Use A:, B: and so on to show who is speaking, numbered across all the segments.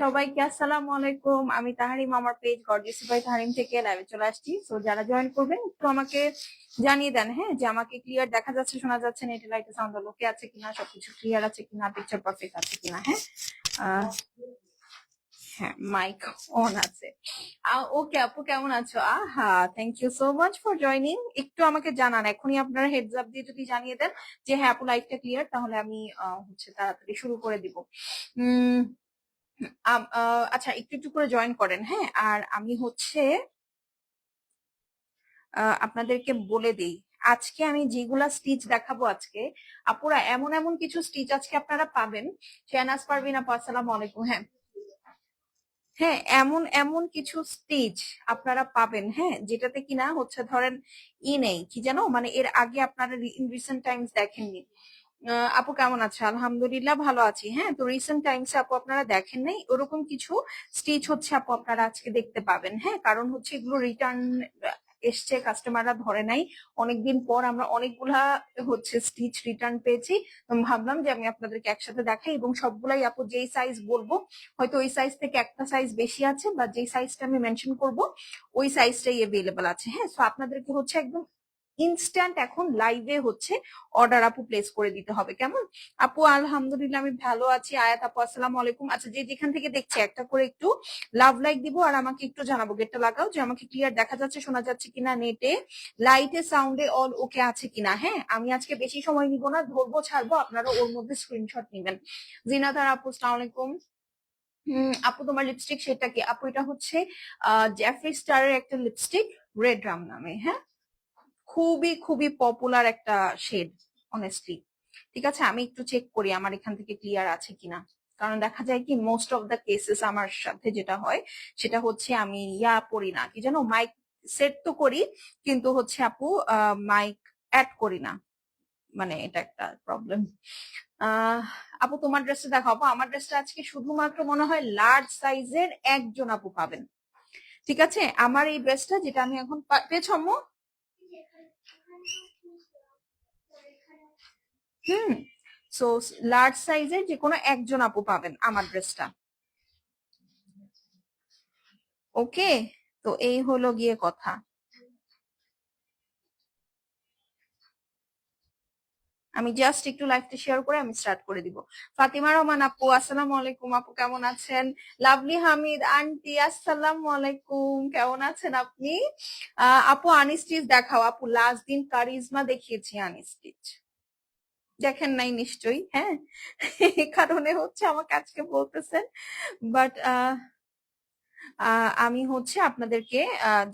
A: সবাইকে আসসালামু আলাইকুম। আমি তাহারিম, আমার পেজ গর্জিয়াস বাই তাহারিম থেকে লাইভে চলে আসছি। সো যারা জয়েন করবেন একটু আমাকে জানিয়ে দেন, হ্যাঁ, যে আমাকে ক্লিয়ার দেখা যাচ্ছে, শোনা যাচ্ছে, নেট লাইটে সাউন্ড ওকে আছে কিনা, সবকিছু ক্লিয়ার আছে কিনা, পিকচার পারফেক্ট আছে কিনা। হ্যাঁ, হ্যাঁ, মাইক অন আছে। ওকে আপু, কেমন আছো? আহা, thank you so much for joining. একটু আমাকে জানান, এখনই আপনারা হেডস আপ দিয়ে যদি জানিয়ে দেন যে হ্যাঁ আপু লাইভটা ক্লিয়ার, তাহলে আমি হচ্ছে তাড়াতাড়ি শুরু করে দিব। আচ্ছা, একটু একটু করে জয়েন করেন, হ্যাঁ। আর আমি হচ্ছে আপনাদেরকে বলে দিই, আজকে আমি যেগুলা স্টিচ দেখাবো আজকে, আপুরা এমন এমন কিছু স্টিচ আজকে আপনারা পাবেন। শেহনাজ পারভিন আপু, আসসালামু আলাইকুম। হ্যাঁ, হ্যাঁ, এমন এমন কিছু স্টিচ আপনারা পাবেন, হ্যাঁ, যেটাতে কিনা হচ্ছে ধরেন নেই কি জানো, মানে এর আগে আপনারা ইন রিসেন্ট টাইমস দেখেননি। আপু কেমন আছে? আলহামদুলিল্লাহ ভালো আছি। হ্যাঁ, তো রিসেন্ট টাইমসে আপু আপনারা দেখেন নাই ওরকম কিছু স্টিচ হচ্ছে আপু আপনারা আজকে দেখতে পাবেন। হ্যাঁ, কারণ হচ্ছে এগুলো রিটার্ন এসছে, কাস্টমাররা ধরে নাই। অনেকদিন পর আমরা অনেকগুলা হচ্ছে স্টিচ রিটার্ন পেয়েছি। ভাবলাম যে আমি আপনাদেরকে একসাথে দেখাই, এবং সবগুলাই আপু যেই সাইজ বলবো, হয়তো ওই সাইজ থেকে একটা সাইজ বেশি আছে, বা যেই সাইজটা আমি মেনশন করব ওই সাইজটাই অ্যাভেলেবল আছে। হ্যাঁ, সো আপনাদেরকে হচ্ছে একদম ইনস্ট্যান্ট এখন লাইভে হচ্ছে অর্ডার আপু প্লেস করে দিতে হবে, কেমন? আপু আলহামদুলিল্লাহ আমি ভালো আছি। আয়াত আপু আসসালামু আলাইকুম। আচ্ছা, যে যেখান থেকে দেখছে একটা করে একটু লাভ লাইক দিব, আর আমাকে একটু জানাবো, গেটটা লাগাও, যে আমাকে ক্লিয়ার দেখা যাচ্ছে, শোনা যাচ্ছে কিনা, নেটে লাইটে সাউন্ডে অল ওকে আছে কিনা। হ্যাঁ, আমি আজকে বেশি সময় নিব না, ধরবো ছাড়বো, আপনারা ওর মধ্যে স্ক্রিনশট নেবেন। জিনাতার আপু আসসালামু আলাইকুম। আপু তোমার লিপস্টিক সেটা কি? আপু এটা হচ্ছে জেফরি স্টারের একটা লিপস্টিক, রেড রাম নামে। হ্যাঁ, খুবই খুবই পপুলার একটা শেড, অনেস্টলি। ঠিক আছে, আমি একটু চেক করি আমার এখান থেকে ক্লিয়ার আছে কিনা, কারণ দেখা যায় কি মোস্ট অফ দ্য কেসেস আমার সাথে যেটা হয় সেটা হচ্ছে আমি পড়ি না, কি জানো, মাইক সেট তো করি কিন্তু হচ্ছে আপু মাইক অ্যাড করি না, মানে এটা একটা প্রবলেম। আহ আপু তোমার ড্রেসটা দেখাবো। আমার ড্রেসটা আজকে শুধুমাত্র মনে হয় লার্জ সাইজের একজন আপু পাবেন। ঠিক আছে, আমার এই ড্রেসটা যেটা আমি এখন পেছম, সো লার্জ সাইজের যে কোনো একজন আপু পাবেন আমার ড্রেসটা। ওকে, তো এই হলো গিয়ে কথা। আমি জাস্ট একটু লাইভটা শেয়ার করে আমি স্টার্ট করে দিব। ফাতিমা রহমান আপু আসসালামু আলাইকুম। আপু কেমন আছেন? লাভলি হামিদ আন্টি আসসালামু আলাইকুম, কেমন আছেন আপনি? আপু আনিস্টিচ দেখাও। আপু লাস্ট দিন কারিজমা দেখিয়েছি, আনিস্টিচ দেখেন নাই নিশ্চয়ই। হ্যাঁ, এই কারণে হচ্ছে আমাকে আজকে বলতেছেন, বাট আমি হচ্ছে আপনাদেরকে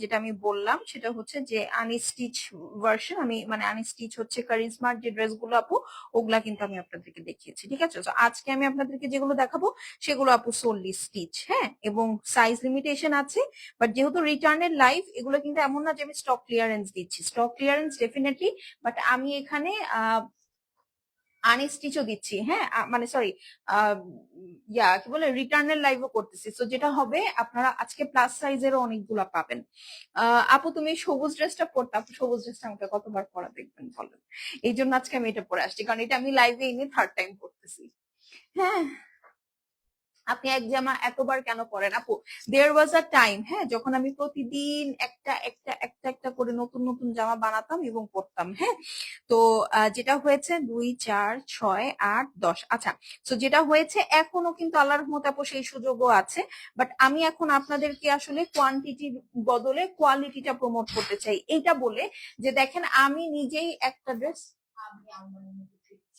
A: যেটা আমি বললাম সেটা হচ্ছে যে আনস্টিচ ভার্সন, আমি মানে আনস্টিচ হচ্ছে কারিজমার যে ড্রেসগুলো আপু ওগুলা কিন্তু আমি আপনাদেরকে দেখিয়েছি। ঠিক আছে, তো আজকে আমি আপনাদেরকে যেগুলো দেখাবো সেগুলো আপু সোললি স্টিচ। হ্যাঁ, এবং সাইজ লিমিটেশন আছে, বাট যেহেতু রিটার্নের লাইভ, এগুলো কিন্তু এমন না যে আমি স্টক ক্লিয়ারেন্স দিচ্ছি। স্টক ক্লিয়ারেন্স ডেফিনেটলি, বাট আমি এখানে আনস্টিচও দিচ্ছি। হ্যাঁ, মানে সরি, কি বলে, রিটার্নের লাইভও করতেছি। তো যেটা হবে আপনারা আজকে প্লাস সাইজেরও অনেকগুলা পাবেন। আপু তুমি সবুজ ড্রেসটা পরতে, আপু সবুজ ড্রেসটা আমাকে কতবার পরা দেখবেন বলেন? এই জন্য আজকে আমি এটা পরে আসছি, কারণ এটা আমি লাইভে এনে থার্ড টাইম করতেছি। হ্যাঁ, আপনি এক জামা এতবার কেন পরেন আপু? দেয়ার ওয়াজ আ টাইম, হ্যাঁ, যখন আমি প্রতিদিন একটা একটা একটা একটা করে নতুন নতুন জামা বানাতাম এবং পরতাম। হ্যাঁ, তো যেটা হয়েছে 2 4 6 8 10, আচ্ছা, তো যেটা হয়েছে এখনো কিন্তু আল্লাহর রহমতে আপু সেই সুযোগও আছে, বাট আমি এখন আপনাদেরকে আসলে কোয়ান্টিটির বদলে কোয়ালিটিটা প্রমোট করতে চাই, এইটা বলে যে দেখেন আমি নিজেই একটা ড্রেস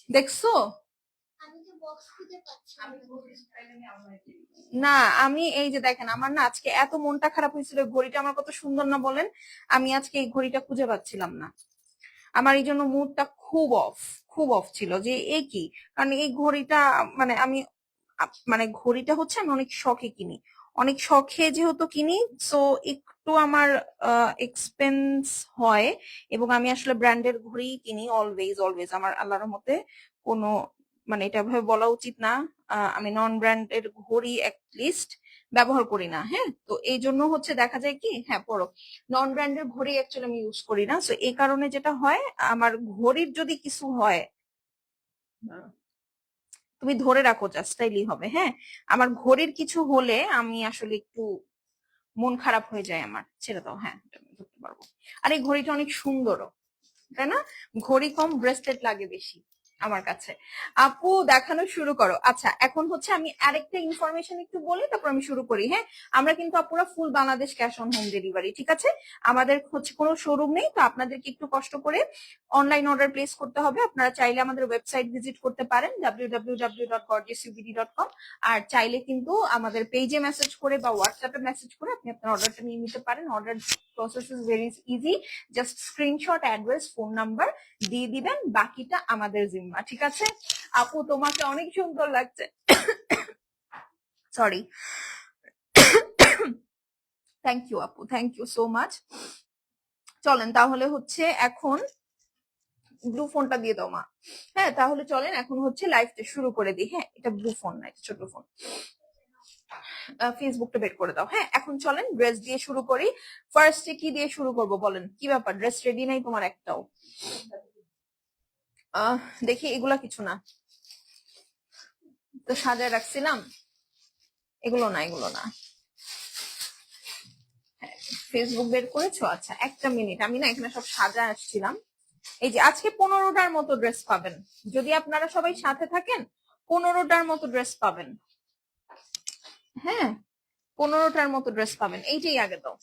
A: দেখছো না, আমি এই যে দেখেন আমার না আজকে এত মনটা খারাপ হয়েছিল, ঘড়িটা আমার কত সুন্দর না বলেন, আমি আজকে এই ঘড়িটা খুঁজে পাচ্ছিলাম না। আমার এই জন্য মুডটা খুব অফ ছিল যে এই কি, কারণ এই ঘড়িটা মানে আমি মানে ঘড়িটা হচ্ছে আমি অনেক শখে কিনি, অনেক শখে যেহেতু কিনি, সো একটু আমার এক্সপেন্স হয়, এবং আমি আসলে ব্র্যান্ডের ঘড়ি কিনি অলওয়েজ অলওয়েজ। আমার আল্লাহর মতে কোনো, মানে এটা ভাবে বলা উচিত না, আমি নন ব্র্যান্ডের ঘড়ি লিস্ট ব্যবহার করি না। হ্যাঁ, তো এই জন্য হচ্ছে দেখা যায় কি, হ্যাঁ পড়ো, নন ব্র্যান্ডের ঘড়ি অ্যাকচুয়ালি আমি ইউজ করি না। সো এই কারণে যেটা হয়, আমার ঘড়ির যদি কিছু হয়, তুমি ধরে রাখো, জাস্ট তাইলেই হবে। হ্যাঁ, আমার ঘড়ির কিছু হলে আমি আসলে একটু মন খারাপ হয়ে যায় আমার, ছেড়ে দাও। হ্যাঁ, এটা আমি ধরতে পারবো। আর এই ঘড়িটা অনেক সুন্দরও, তাই না? ঘড়ি কম ব্রেসলেট লাগে বেশি আমার কাছে। আপু দেখানো শুরু করো। আচ্ছা, এখন হচ্ছে আমি আরেকটা ইনফরমেশন একটু বলি, তারপর আমি শুরু করি। হ্যাঁ, আমরা কিন্তু আপুরা full Bangladesh cash on home delivery, ঠিক আছে? আমাদের হচ্ছে কোনো শোরুম নেই, তো আপনাদেরকে একটু কষ্ট করে অনলাইন অর্ডার প্লেস করতে হবে। আপনারা চাইলে আমাদের ওয়েবসাইট ভিজিট করতে পারেন www.gorgeousubd.com। আর চাইলে কিন্তু আমাদের পেজে মেসেজ করে বা হোয়াটসঅ্যাপে মেসেজ করে আপনি আপনার অর্ডারটা নিয়ে নিতে পারেন। Order process is very easy, just screenshot, address, phone number দিয়ে দিবেন, বাকিটা আমাদের জিম্মা, ঠিক আছে? আপু তোমাকে অনেক সুন্দর লাগছে, সরি। থ্যাংক ইউ আপু, থ্যাংক ইউ সো মাচ। চলেন তাহলে হচ্ছে এখন ব্লু ফোনটা দিয়ে দাও মা। হ্যাঁ, তাহলে চলেন এখন হচ্ছে লাইভটা শুরু করে দিই। হ্যাঁ, এটা ব্লু ফোন না, এটা ছোট ফোন। ফেসবুকটা বের করে দাও। হ্যাঁ, এখন চলেন ড্রেস দিয়ে শুরু করি। ফার্স্টে কি দিয়ে শুরু করব বলেন? কি ব্যাপার, ড্রেস রেডি নাই তোমার একটাও? দেখি, এগুলা কিছু না তো, সাজায় রাখছিলাম। এগুলো না, এগুলো না। ফেসবুক বের করেছো? আচ্ছা, একটা মিনিট, আমি না এখানে সব সাজায় আসছিলাম। এই যে আজকে 15টার মতো ড্রেস পাবেন, যদি আপনারা সবাই সাথে থাকেন 15টার মতো ড্রেস পাবেন। হ্যাঁ, 15টার মতো ড্রেস পাবেন। এইটাই আগে দাও,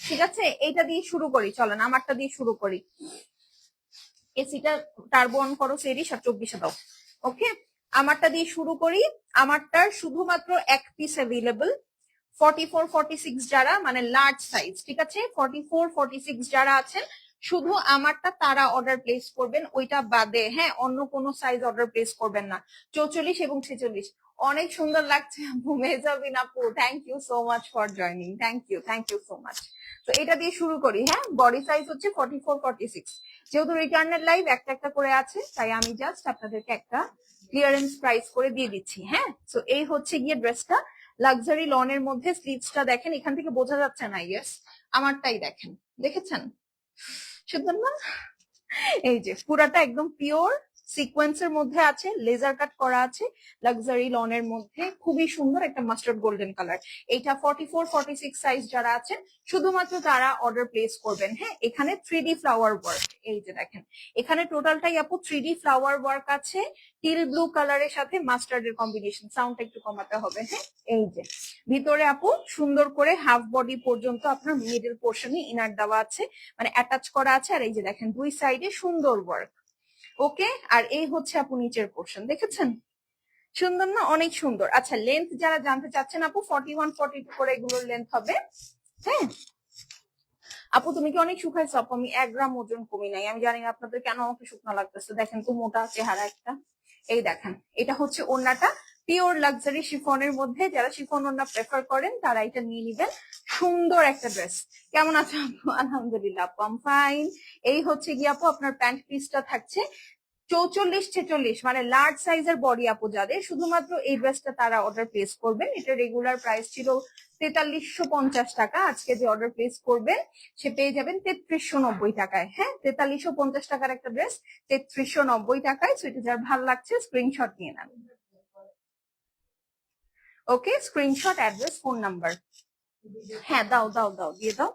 A: ঠিক আছে? এইটা দিয়ে শুরু করি, চলেন আমারটা দিয়ে শুরু করি। এসিটা টার্বো অন করো, সেরিস আর 24 দাও। ওকে, আমারটা দিয়ে শুরু করি। আমারটার শুধুমাত্র এক পিস অ্যাভেলেবল। 44 46 যারা, মানে লার্জ সাইজ, ঠিক আছে? 44 46 যারা আছেন, শুধু আমারটা তারা অর্ডার প্লেস করবেন, ওইটা বাদে। হ্যাঁ, অন্য কোনো সাইজ অর্ডার প্লেস করবেন না। 44 এবং 46 অনেক সুন্দর লাগছে আপু, মেজাবিন আপু, thank you so much for joining, thank you so much. তো এটা দিয়ে শুরু করি। হ্যাঁ, বডি সাইজ হচ্ছে 44 46। যেহেতু রিটার্নের লাইভ একটা একটা করে আছে, তাই আমি জাস্ট আপনাদেরকে একটা ক্লিয়ারেন্স প্রাইস করে দিয়ে দিচ্ছি। হ্যাঁ, তো এই হচ্ছে গিয়ে ড্রেসটা, লাক্সারি লনের মধ্যে। স্লিভসটা দেখেন, এখান থেকে বোঝা যাচ্ছে না? ইয়েস, আমারটাই দেখেন, দেখেছেন? সুন্দর না? এই যে পুরাটা একদম পিওর সিকোয়েন্সের মধ্যে আছে, লেজার কাট করা আছে, লাক্সারি লনের মধ্যে, খুবই সুন্দর একটা মাস্টার্ড গোল্ডেন কালার। এইটা 44 46 সাইজ যারা আছেন, শুধুমাত্র তারা অর্ডার প্লেস করবেন। হ্যাঁ, এখানে 3D ফ্লাওয়ার ওয়ার্ক, এই যে দেখেন, এখানে টোটালটাই আপু 3D ফ্লাওয়ার ওয়ার্ক আছে, টিল ব্লু কালারের সাথে মাস্টার্ডের কম্বিনেশন। সাউন্ডটা একটু কমাতে হবে। হ্যাঁ, এই যে ভিতরে আপু সুন্দর করে হাফ বডি পর্যন্ত আপনার মিডল পোর্শনে ইনার দেওয়া আছে, মানে অ্যাটাচ করা আছে। আর এই যে দেখেন দুই সাইডে সুন্দর ওয়ার্ক। ওকে, আর এই হচ্ছে আপু নিচের পোর্শন, দেখেছেন? সুন্দর না? অনেক সুন্দর। আচ্ছা, লেন্থ যারা জানতে চাচ্ছেন আপু, 41 42 করে এগুলোর লেন্থ হবে। হ্যাঁ আপু, তুমি কি অনেক শুকাইছো? আপু আমি 1 গ্রাম ওজন কমি নাই। আমি জানি না আপনাদের কেন আমাকে শুকনো লাগতেছে, দেখেন তো মোটা চেহারা একটা। এই দেখেন, এটা হচ্ছে ওড়নাটা, পিওর লাক্সারি শিফনের মধ্যে। যারা শিফন ওড়না প্রেফার করেন তারা এটা নিয়ে নিবেন। সুন্দর একটা ড্রেস। কেমন আছে আপু? আলহামদুলিল্লাহ আপু, আম ফাইন। এই হচ্ছে গিয়ে আপু আপনার প্যান্ট পিসটা থাকছে 44 46, মানে লার্জ সাইজের বডি আপু যাদের, শুধুমাত্র এই ড্রেসটা তারা অর্ডার প্লেস করবেন। এটা রেগুলার প্রাইস ছিল 4350 টাকা, আজকে যে অর্ডার প্লেস করবেন সে পেয়ে যাবেন 3390 টাকায়। হ্যাঁ, 4350 টাকার একটা ড্রেস 3390 টাকায়। সো এটা যার ভালো লাগছে স্ক্রিনশট নিয়ে নেন। ওকে, স্ক্রিনশট, অ্যাড্রেস, ফোন নাম্বার। হ্যাঁ, দাও দাও দাও, দিয়ে দাও।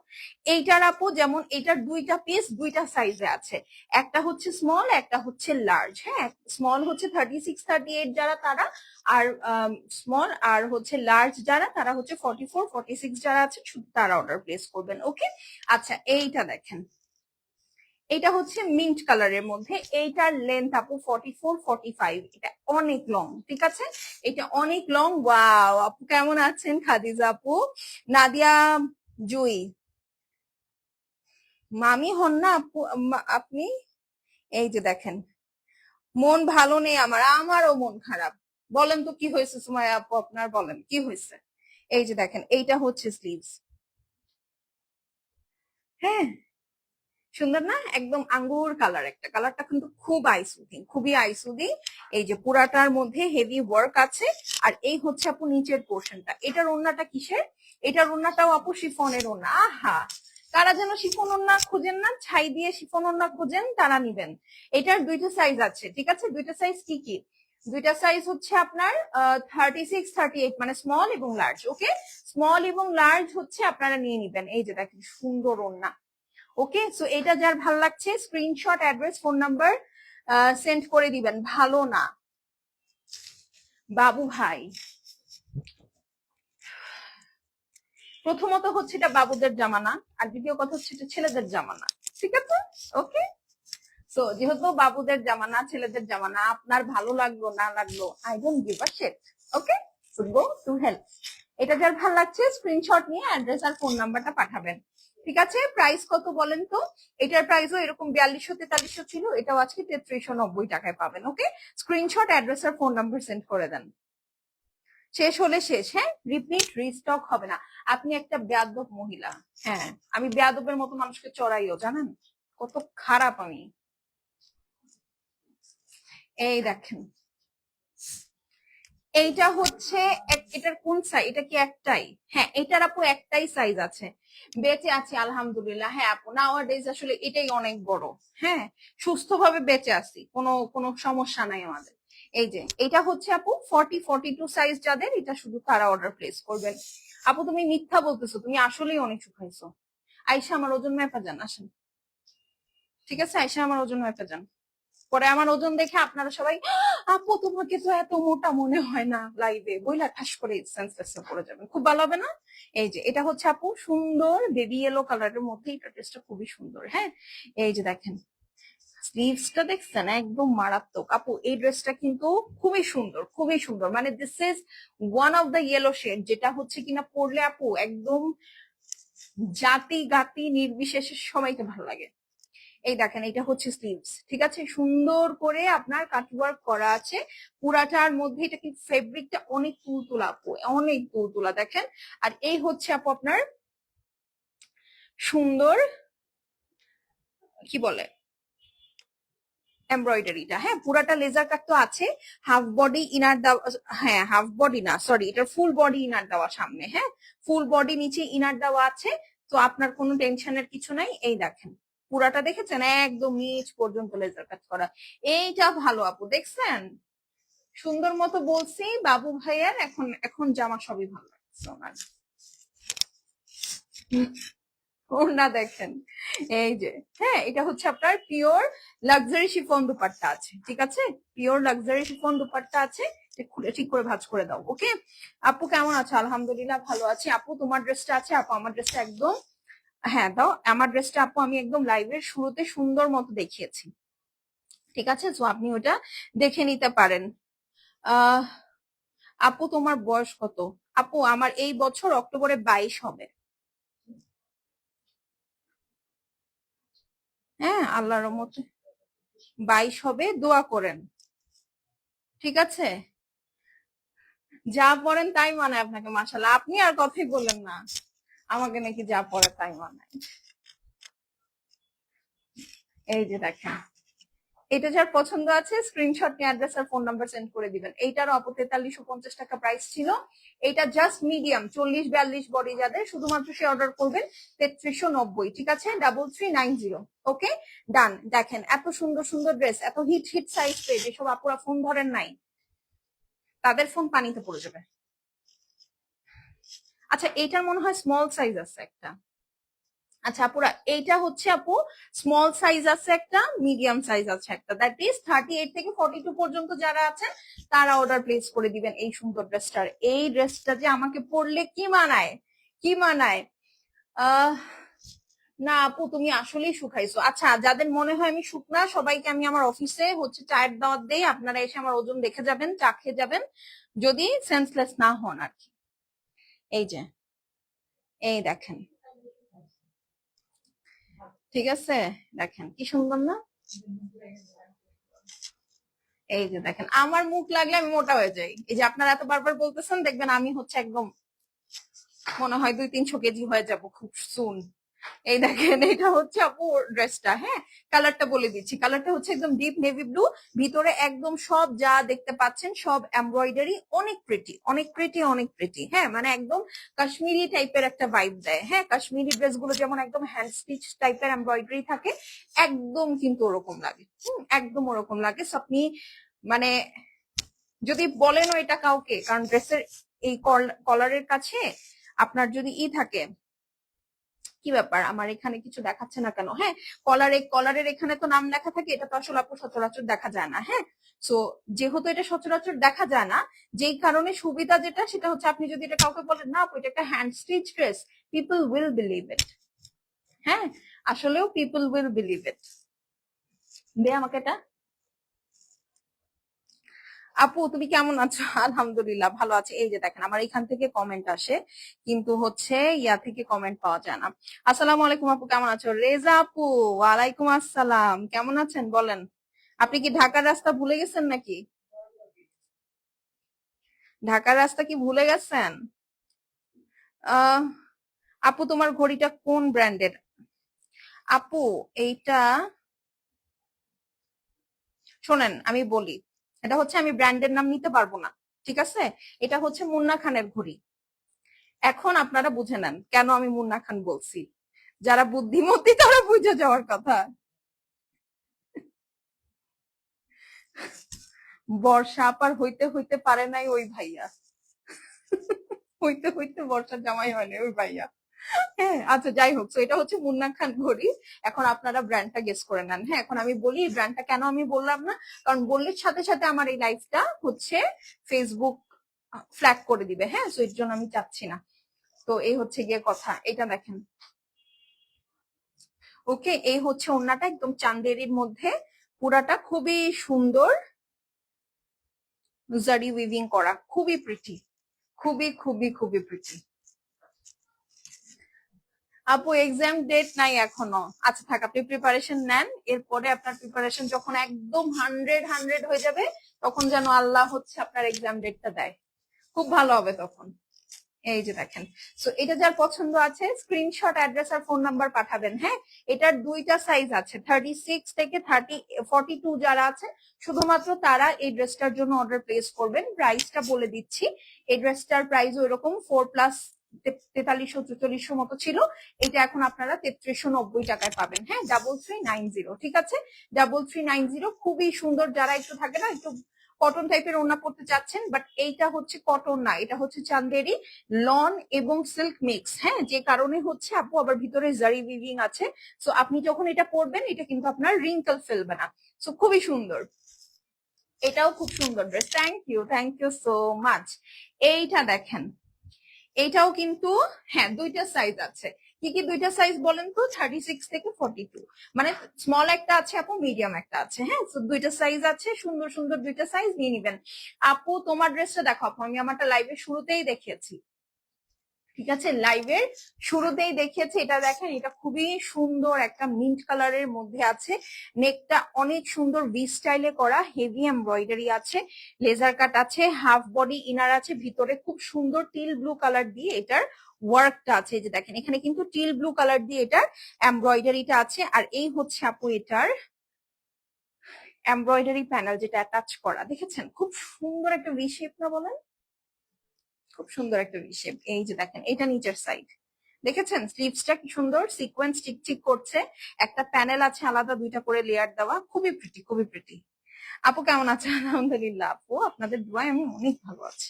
A: এইটার আপু যেমন এটার দুইটা পিস দুইটা সাইজে আছে, একটা হচ্ছে স্মল, একটা হচ্ছে লার্জ। হ্যাঁ, স্মল হচ্ছে 36 38 যারা তারা, আর স্মল আর হচ্ছে লার্জ যারা তারা হচ্ছে 44 46 যারা আছে, শুধু তারা অর্ডার প্লেস করবেন। ওকে, আচ্ছা এইটা দেখেন, এটা হচ্ছে মিন্ট কালারের মধ্যে। এইটার লেন্থ আপু 44 45, এটা অনেক লং, ঠিক আছে? এটা অনেক লং। ওয়াও আপু, কেমন আছেন? খাদিজা আপু, নাদিয়া জুই, মামি হন না আপু আপনি? এই যে দেখেন, মন ভালো নেই আমার, আমারও মন খারাপ। বলেন তো কি হয়েছে সুমাইয়া আপু, আপনার বলেন কি হয়েছে? এই যে দেখেন, এইটা হচ্ছে স্লিভস। হ্যাঁ, সুন্দর না? একদম আঙ্গুর কালার একটা, কালারটা কিন্তু খুব আইসুদিং, খুবই আইসুদিং। এই যে পুরাটার মধ্যে হেভি ওয়ার্ক আছে। আর এই হচ্ছে আপু নিচের পোর্শনটা। এটার ওড়নাটা কিসের? এটার ওড়নাটাও আপু শিফনের ওড়না। আহা, কারা যেন শিফন ওড়না খুঁজেন না, ছাই দিয়ে শিফন ওড়না খুঁজেন, তারা নিবেন। এটার দুইটা সাইজ আছে, ঠিক আছে? দুইটা সাইজ কি কি? দুইটা সাইজ হচ্ছে আপনার 36, 38, মানে স্মল এবং লার্জ। ওকে, স্মল এবং লার্জ হচ্ছে আপনারা নিয়ে নিবেন। এই যে দেখেন সুন্দর ওড়না। ওকে, সো এটা যার ভালো লাগছে screenshot, address, phone number send করে দিবেন। ভালো না বাবু ভাই, প্রথমত হচ্ছে এটা বাবুদের জামানা, আর দ্বিতীয় কথা হচ্ছে এটা ছেলেদের জামানা, ঠিক আছে? ওকে, সো যেহেতু বাবুদের জামানা, ছেলেদের জামানা, আপনার ভালো লাগলো না লাগলো, I don't give a shit. Okay, go to help. এটা যার ভালো লাগছে স্ক্রিনশট নিয়ে অ্যাড্রেস আর ফোন নাম্বারটা পাঠাবেন, ঠিক আছে? প্রাইস কত বলেন তো? এটার প্রাইসও এরকম 4200 4300 ছিল, এটাও আজকে 3390 টাকায় পাবেন। ওকে, স্ক্রিনশট, অ্যাড্রেস আর ফোন নাম্বার সেন্ড করে দেন। শেষ হলে শেষ, হ্যাঁ, রিপিট রিস্টক হবে না। আপনি একটা বেয়াদব মহিলা। হ্যাঁ, আমি বেয়াদবের মতো মানুষকে চড়াইও, জানেন কত খারাপ আমি। এই দেখেন, এইটা হচ্ছে এটার কোন সাইজ? এটা কি একটাই? হ্যাঁ, এটার আপু একটাই সাইজ আছে, বেঁচে আছি আলহামদুলিল্লাহ। হ্যাঁ আপু, নাওয়াডেজ আসলে এটাই অনেক বড়। হ্যাঁ, সুস্থভাবে বেঁচে আছি, কোনো কোনো সমস্যা নাই আমাদের। এই যে এটা হচ্ছে আপু 40-42 সাইজ যাদের, এটা শুধু তারা অর্ডার প্লেস করবেন। আপু তুমি মিথ্যা বলতেছো, তুমি আসলেই অনেক শুকাইছো। আইসা আমার ওজন মেপা যান, আসেন, ঠিক আছে? আইসা আমার ওজন মেপা যান, পরে আমার ওজন দেখে আপনারা সবাই আপু তোমাকে তো এত মোটা মনে হয় না, লাইভে বইলা ঠাস করে সেন্সলেসে পড়ে যাবেন, খুব ভালো হবে না? এই যে এটা হচ্ছে আপু সুন্দর বেবি ইয়েলো কালারের মধ্যে, এটা ড্রেসটা খুবই সুন্দর। হ্যাঁ, এই যে দেখেন স্লিভসটা দেখছেন, একদম মারাত্মক। আপু এই ড্রেসটা কিন্তু খুবই সুন্দর, খুবই সুন্দর, মানে this is one of the yellow shade, যেটা হচ্ছে কিনা পরলে আপু একদম জাতি গাতি নির্বিশেষে সবাইকে ভালো লাগে। এই দেখেন এটা হচ্ছে স্লিভস, ঠিক আছে? সুন্দর করে আপনার কাটওয়ার্ক করা আছে পুরাটার মধ্যে। এটা কিন্তু ফেব্রিকটা অনেক তুলতুলা আপু, অনেক তুলতুলা দেখেন। আর এই হচ্ছে আপু আপনার সুন্দর কি বলে এমব্রয়ডারিটা। হ্যাঁ, পুরাটা লেজার কাট তো আছে, হাফ বডি ইনার দেওয়া। হ্যাঁ, হাফ বডি না, সরি, এটা ফুল বডি ইনার দেওয়া সামনে। হ্যাঁ, ফুল বডি নিচে ইনার দেওয়া আছে, তো আপনার কোনো টেনশনের কিছু নাই। এই দেখেন পুরাটা দেখেছেন, একদম নিচ পর্যন্ত লেজার কাট করা। এইটা ভালো আপু, দেখছেন? সুন্দর মতো বলছি বাবু ভাইয়ার, এখন এখন জামা সবই ভালো লাগছে ওনার। ওড়না দেখেন, এই যে। হ্যাঁ, এটা হচ্ছে আপনার পিওর লাক্সারি শিফন দুপাট্টা আছে, ঠিক আছে? পিওর লাক্সারি শিফন দুপাট্টা আছে। খুলে ঠিক করে ভাঁজ করে দাও। ওকে আপু, কেমন আছো? আলহামদুলিল্লাহ ভালো আছি। আপু তোমার ড্রেসটা আছে? আপু আমার ড্রেসটা একদম, হ্যাঁ দাও। আমার ড্রেসটা আপু আমি একদম লাইভের শুরুতে সুন্দর মতো দেখিয়েছি, ঠিক আছে? তো আপনি ওটা দেখে নিতে পারেন। আহ আপু তোমার বয়স কত? আপু আমার এই বছর অক্টোবরে 22 হবে। হ্যাঁ, আল্লাহর রহমতে 22 হবে, দোয়া করেন, ঠিক আছে? যা পড়েন তাই মানায় আপনাকে, মাশাআল্লাহ। আপনি আর কথাই বললেন না, আমাকে নাকি যা পড়ে তাই মানায়। এই যে দেখেন, এটা যার পছন্দ আছে স্ক্রিনশট নিয়ে অ্যাড্রেস আর ফোন নাম্বার সেন্ড করে দিবেন। এইটার অপর 4350 টাকা প্রাইস ছিল। এটা জাস্ট মিডিয়াম 40-42 বডি যাদের, শুধুমাত্র সে অর্ডার করবেন 3390, ঠিক আছে? 3390। ওকে, ডান। দেখেন এত সুন্দর সুন্দর ড্রেস, এত হিট হিট সাইজ পেয়ে যেসব আপুরা ফোন ধরেন নাই, তাদের ফোন পানিতে পড়ে যাবে। আচ্ছা, এইটার মনে হয় স্মল সাইজ আছে একটা। আচ্ছা আপুরা, এইটা হচ্ছে আপু স্মল সাইজ আছে একটা, মিডিয়াম সাইজ আছে একটা, দ্যাট ইজ 38 থেকে 42 পর্যন্ত যারা আছেন তারা অর্ডার প্লেস করে দিবেন এই সুন্দর ড্রেসটার। এই ড্রেসটা যে আমাকে পরলে কি মানায়, কি মানায়। আহ না আপু, তুমি আসলেই শুকাইছো। আচ্ছা, যাদের মনে হয় আমি শুকনা, সবাইকে আমি আমার অফিসে হচ্ছে চায়ের দাওয়াত দেই, আপনারা এসে আমার ওজন দেখে যাবেন, চা খেয়ে যাবেন, যদি সেন্সলেস না হন আর কি। এই যে, এই দেখেন, ঠিক আছে? দেখেন কি সুন্দর না? এই যে দেখেন, আমার মুখ লাগলে আমি মোটা হয়ে যাই। এই যে আপনারা এত বারবার বলতেছেন, দেখবেন আমি হচ্ছে একদম মনে হয় 200-300 কেজি হয়ে যাব খুব সুন। এই দেখেন, এটা হচ্ছে আপু ড্রেসটা। হ্যাঁ, কালারটা বলে দিচ্ছি, কালারটা হচ্ছে একদম ডিপ নেভি ব্লু, ভিতরে একদম সব যা দেখতে পাচ্ছেন সব এমব্রয়ডারি, অনেক প্রিটি, অনেক প্রিটি, অনেক প্রিটি। হ্যাঁ, মানে একদম কাশ্মীরি টাইপের একটা ভাইব দেয়। হ্যাঁ, কাশ্মীরি ড্রেস গুলো যেমন একদম হ্যান্ড স্টিচ টাইপের এমব্রয়ডারি থাকে, একদম কিন্তু ওরকম লাগে। একদম ওরকম লাগে। আপনি মানে যদি বলেনও এটা কাউকে, কারণ ড্রেসের এই কলারের কাছে আপনার যদি থাকে, কি ব্যাপার আমার এখানে কিছু দেখাচ্ছে না কেন? হ্যাঁ, কলারের এখানে তো নাম লেখা থাকে, এটা তো আসলে আপু সচরাচর দেখা যায় না। হ্যাঁ, সো যেহেতু এটা সচরাচর দেখা যায় না, যেই কারণে সুবিধা যেটা সেটা হচ্ছে আপনি যদি এটা কাউকে বলেন না আপু এটা একটা hand stitch dress, people will believe it. হ্যাঁ, আসলেও পিপল উইল বিলিভ ইট। দে আমাকে এটা। আপু তুমি কেমন আছো? আলহামদুলিল্লাহ ভালো আছে। এই যে দেখেন আমার এখান থেকে কমেন্ট আসে, কিন্তু হচ্ছে ইয়া থেকে কমেন্ট পাওয়া যায় না। আসসালামু আলাইকুম আপু, কেমন আছো? রেজা আপু, ওয়ালাইকুম আসসালাম, কেমন আছেন বলেন? আপনি কি ঢাকার রাস্তা ভুলে গেছেন নাকি? ঢাকার রাস্তা কি ভুলে গেছেন? আহ আপু তোমার ঘড়িটা কোন ব্র্যান্ডের? আপু এইটা শোনেন আমি বলি, এটা হচ্ছে আমি ব্র্যান্ডের নাম নিতে পারবো না, ঠিক আছে? এটা হচ্ছে মুন্না খানের ঘড়ি। এখন আপনারা বুঝে নেন কেন আমি মুন্না খান বলছি। যারা বুদ্ধিমতী তারা বুঝে যাওয়ার কথা। বর্ষা আপার হইতে হইতে পারে নাই ওই ভাইয়া, হইতে হইতে বর্ষার জামাই হয় না ওই ভাইয়া। হ্যাঁ, আচ্ছা যাই হোক, তো এটা হচ্ছে মুন্না খান ঘড়ি। এখন আপনারা ব্র্যান্ডটা গেস করে নেন। হ্যাঁ, এখন আমি বলি এই ব্র্যান্ডটা কেন আমি বললাম না, কারণ বললে সাথে সাথে আমার এই লাইফটা হচ্ছে ফেসবুক ফ্ল্যাগ করে দিবে। হ্যাঁ, তো এর জন্য আমি চাচ্ছি না। তো এই হচ্ছে গিয়ে কথা, এটা দেখেন। ওকে, এই হচ্ছে ওড়নাটা একদম চান্দেরির মধ্যে, পুরাটা খুবই সুন্দর জারি উইভিং করা, খুবই প্রিটি, খুবই খুবই খুবই প্রিটি। আপু এক্সাম ডেট নাই এখনো। আচ্ছা থাক, আপনি প্রিপারেশন নেন, এরপরে আপনার প্রিপারেশন যখন একদম 100 হয়ে যাবে, তখন যেন আল্লাহ হচ্ছে আপনার এক্সাম ডেটটা দেয়, খুব ভালো হবে তখন। এই যে দেখেন, সো এটা যার পছন্দ আছে স্ক্রিনশট, অ্যাড্রেস আর ফোন নাম্বার পাঠাবেন। হ্যাঁ, এটার দুইটা সাইজ আছে, 36 থেকে 42 যারা আছে শুধুমাত্র তারা এই ড্রেসটার জন্য অর্ডার প্লেস করবেন। প্রাইসটা বলে দিচ্ছি, এই ড্রেসটার প্রাইস ওইরকম 4+ 4300-4400 মতো ছিল, এটা এখন আপনারা 3390 টাকায় পাবেন। হ্যাঁ, 3390, ঠিক আছে, 3390। খুবই সুন্দর, যারা একটু থাকে না একটু কটন টাইপের ওড়না পড়তে চাচ্ছেন, বাট এইটা হচ্ছে কটন না, এটা হচ্ছে চান্দেরি লন এবং সিল্ক মিক্স। হ্যাঁ, যে কারণে হচ্ছে আপু আবার ভিতরে জারি উইভিং আছে, সো আপনি যখন এটা পরবেন এটা কিন্তু আপনার রিঙ্কল ফেলবে না। সো খুবই সুন্দর, এটাও খুব সুন্দর dress. Thank you so much. এইটা দেখেন, এইটাও কিন্তু হ্যাঁ দুইটা সাইজ আছে। কি কি দুইটা সাইজ বলেন তো? 36 থেকে 42, মানে স্মল একটা আছে আপু, মিডিয়াম একটা আছে। হ্যাঁ, তো দুইটা সাইজ আছে, সুন্দর সুন্দর দুইটা সাইজ নিয়ে নিবেন। আপু তোমার ড্রেসটা দেখো আপু, আমি আমারটা লাইভে শুরুতেই দেখিয়েছি, ঠিক আছে, লাইভের শুরুতেই দেখিয়েছি। এটা দেখেন, এটা খুবই সুন্দর একটা মিন্ট কালারের মধ্যে আছে, নেকটা অনেক সুন্দর ভি স্টাইলে করা, হেভি এমব্রয়ডারি আছে, লেজার কাট আছে, হাফ বডি ইনার আছে, ভিতরে খুব সুন্দর টিল ব্লু কালার দিয়ে এটার ওয়ার্কটা আছে। এই যে দেখেন এখানে কিন্তু টিল ব্লু কালার দিয়ে এটার এমব্রয়ডারিটা আছে। আর এই হচ্ছে আপু এটার এমব্রয়ডারি প্যানেল যেটা অ্যাটাচ করা, দেখেছেন খুব সুন্দর একটা ভি শেপ না বলেন? খুব সুন্দর একটা ভি শেপ। এই যে দেখেন এটা নিচের সাইড, দেখেছেন স্লিভসটা কি সুন্দর সিকোয়েন্স টিক করছে, একটা প্যানেল আছে আলাদা, দুইটা করে লেয়ার দেওয়া, খুবই প্রিটি, খুবই প্রিটি। আপু কেমন আছেন? আলহামদুলিল্লাহ আপু, আপনাদের দোয়ায় আমি অনেক ভালো আছি,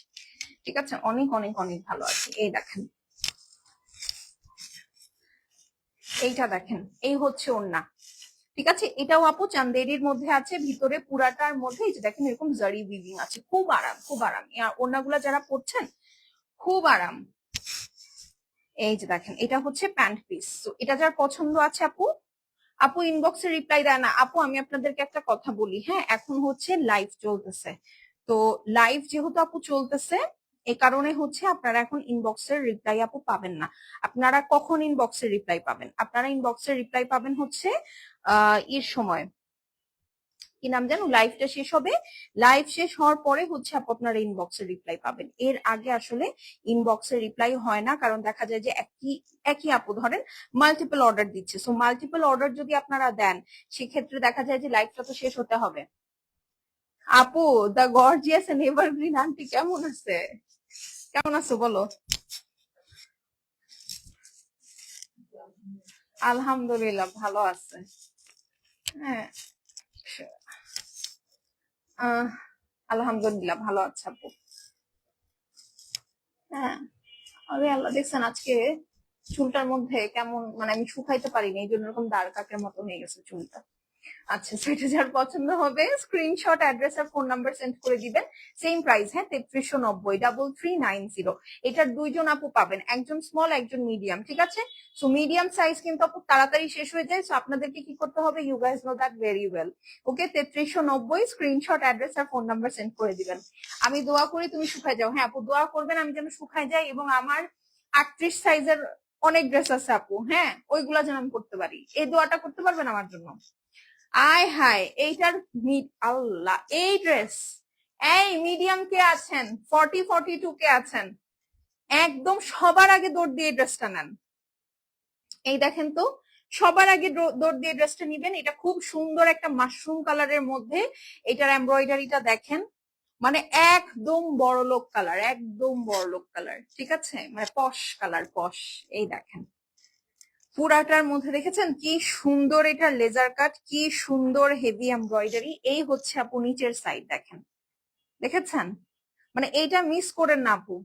A: ঠিক আছে, অনেক অনেক অনেক ভালো আছি। এই দেখেন, এইটা দেখেন, এই হচ্ছে ওড়না, ঠিক আছে, এটাও আপু চান্দেরির মধ্যে আছে, ভিতরে পুরাটার মধ্যে এই যে দেখেন এরকম জারি উইভিং আছে, খুব আরাম, খুব আরাম। ওড়নাগুলা যারা পরছেন খুব আরাম। এই যে দেখেন এটা হচ্ছে প্যান্ট পিস, তো এটা যার পছন্দ আছে আপু, আপু ইনবক্সে রিপ্লাই দেয় না। আপু আমি আপনাদেরকে একটা কথা বলি, হ্যাঁ এখন হচ্ছে লাইভ চলতেছে, তো লাইভ যেহেতু আপু চলতেছে এ কারণে হচ্ছে আপনারা এখন ইনবক্সের রিপ্লাই আপু পাবেন না। আপনারা কখন ইনবক্সের রিপ্লাই পাবেন? আপনারা ইনবক্সের রিপ্লাই পাবেন হচ্ছে এর সময়, কি নাম জানো, লাইভটা শেষ হবে, লাইভ শেষ হওয়ার পরে হচ্ছে আপু আপনারা ইনবক্সে রিপ্লাই পাবেন। এর আগে আসলে ইনবক্সে রিপ্লাই হয় না, কারণ দেখা যায় যে একই একই আপু ধরেন মাল্টিপল অর্ডার দিচ্ছে, সো মাল্টিপল অর্ডার যদি আপনারা দেন সেক্ষেত্রে দেখা যায় যে লাইভটা তো শেষ হতে হবে। আপু the gorgeous and evergreen aunty কেমন আছে, কেমন আছো বলো? আলহামদুলিল্লাহ ভালো আছে। হ্যাঁ, আহ, আলহামদুলিল্লাহ ভালো আছে আপু। হ্যাঁ, আরে আল্লাহ দেখছেন আজকে চুলটার মধ্যে কেমন, মানে আমি শুকাইতে পারিনি, এই জন্য এরকম দাঁড় কাকের মতো হয়ে গেছে চুলটা। আচ্ছা, সেটা যার পছন্দ হবে স্ক্রিনশট, অ্যাড্রেস আর ফোন নাম্বার সেন্ড করে দিবেন। সেম প্রাইস, হ্যাঁ, 3390, 3390। এটার দুইজন আপু পাবেন, একজন স্মল একজন মিডিয়াম, ঠিক আছে? সো মিডিয়াম সাইজ কিন্তু আপু তাড়াতাড়ি শেষ হয়ে যায়, সো আপনাদেরকে কি করতে হবে, you guys know that very well. Okay, 3390, screenshot, address আর ফোন নাম্বার সেন্ড করে দিবেন। আমি দোয়া করি তুমি শুকায় যাও। হ্যাঁ আপু, দোয়া করবেন আমি যেন শুকায় যাই, এবং আমার 38 সাইজের অনেক ড্রেস আছে আপু, হ্যাঁ, ওইগুলা যেন আমি করতে পারি। এই দোয়াটা করতে পারবেন আমার জন্য? আয় হায়, এইটার আল্লাহ, এই ড্রেস, এই মিডিয়াম কে আছেন, 40 42 কে আছেন, একদম সবার আগে দৌড় দিয়ে ড্রেসটা নেন। এই দেখেন তো, সবার আগে দৌড় দিয়ে ড্রেসটা নিবেন। এটা খুব সুন্দর একটা মাশরুম কালারের মধ্যে, এটার এমব্রয়ডারিটা দেখেন, মানে একদম বড়লোক কালার, একদম বড়লোক কালার, ঠিক আছে, মানে পশ কালার, পশ। এই দেখেন পুরাটার মধ্যে দেখেছেন কি সুন্দর, এটা লেজার কাট, কি সুন্দর হেভি এমব্রয়ডারি। এই হচ্ছে আপু নিচের সাইড দেখেন, দেখেছেন, মানে এইটা মিস করেন না আপু,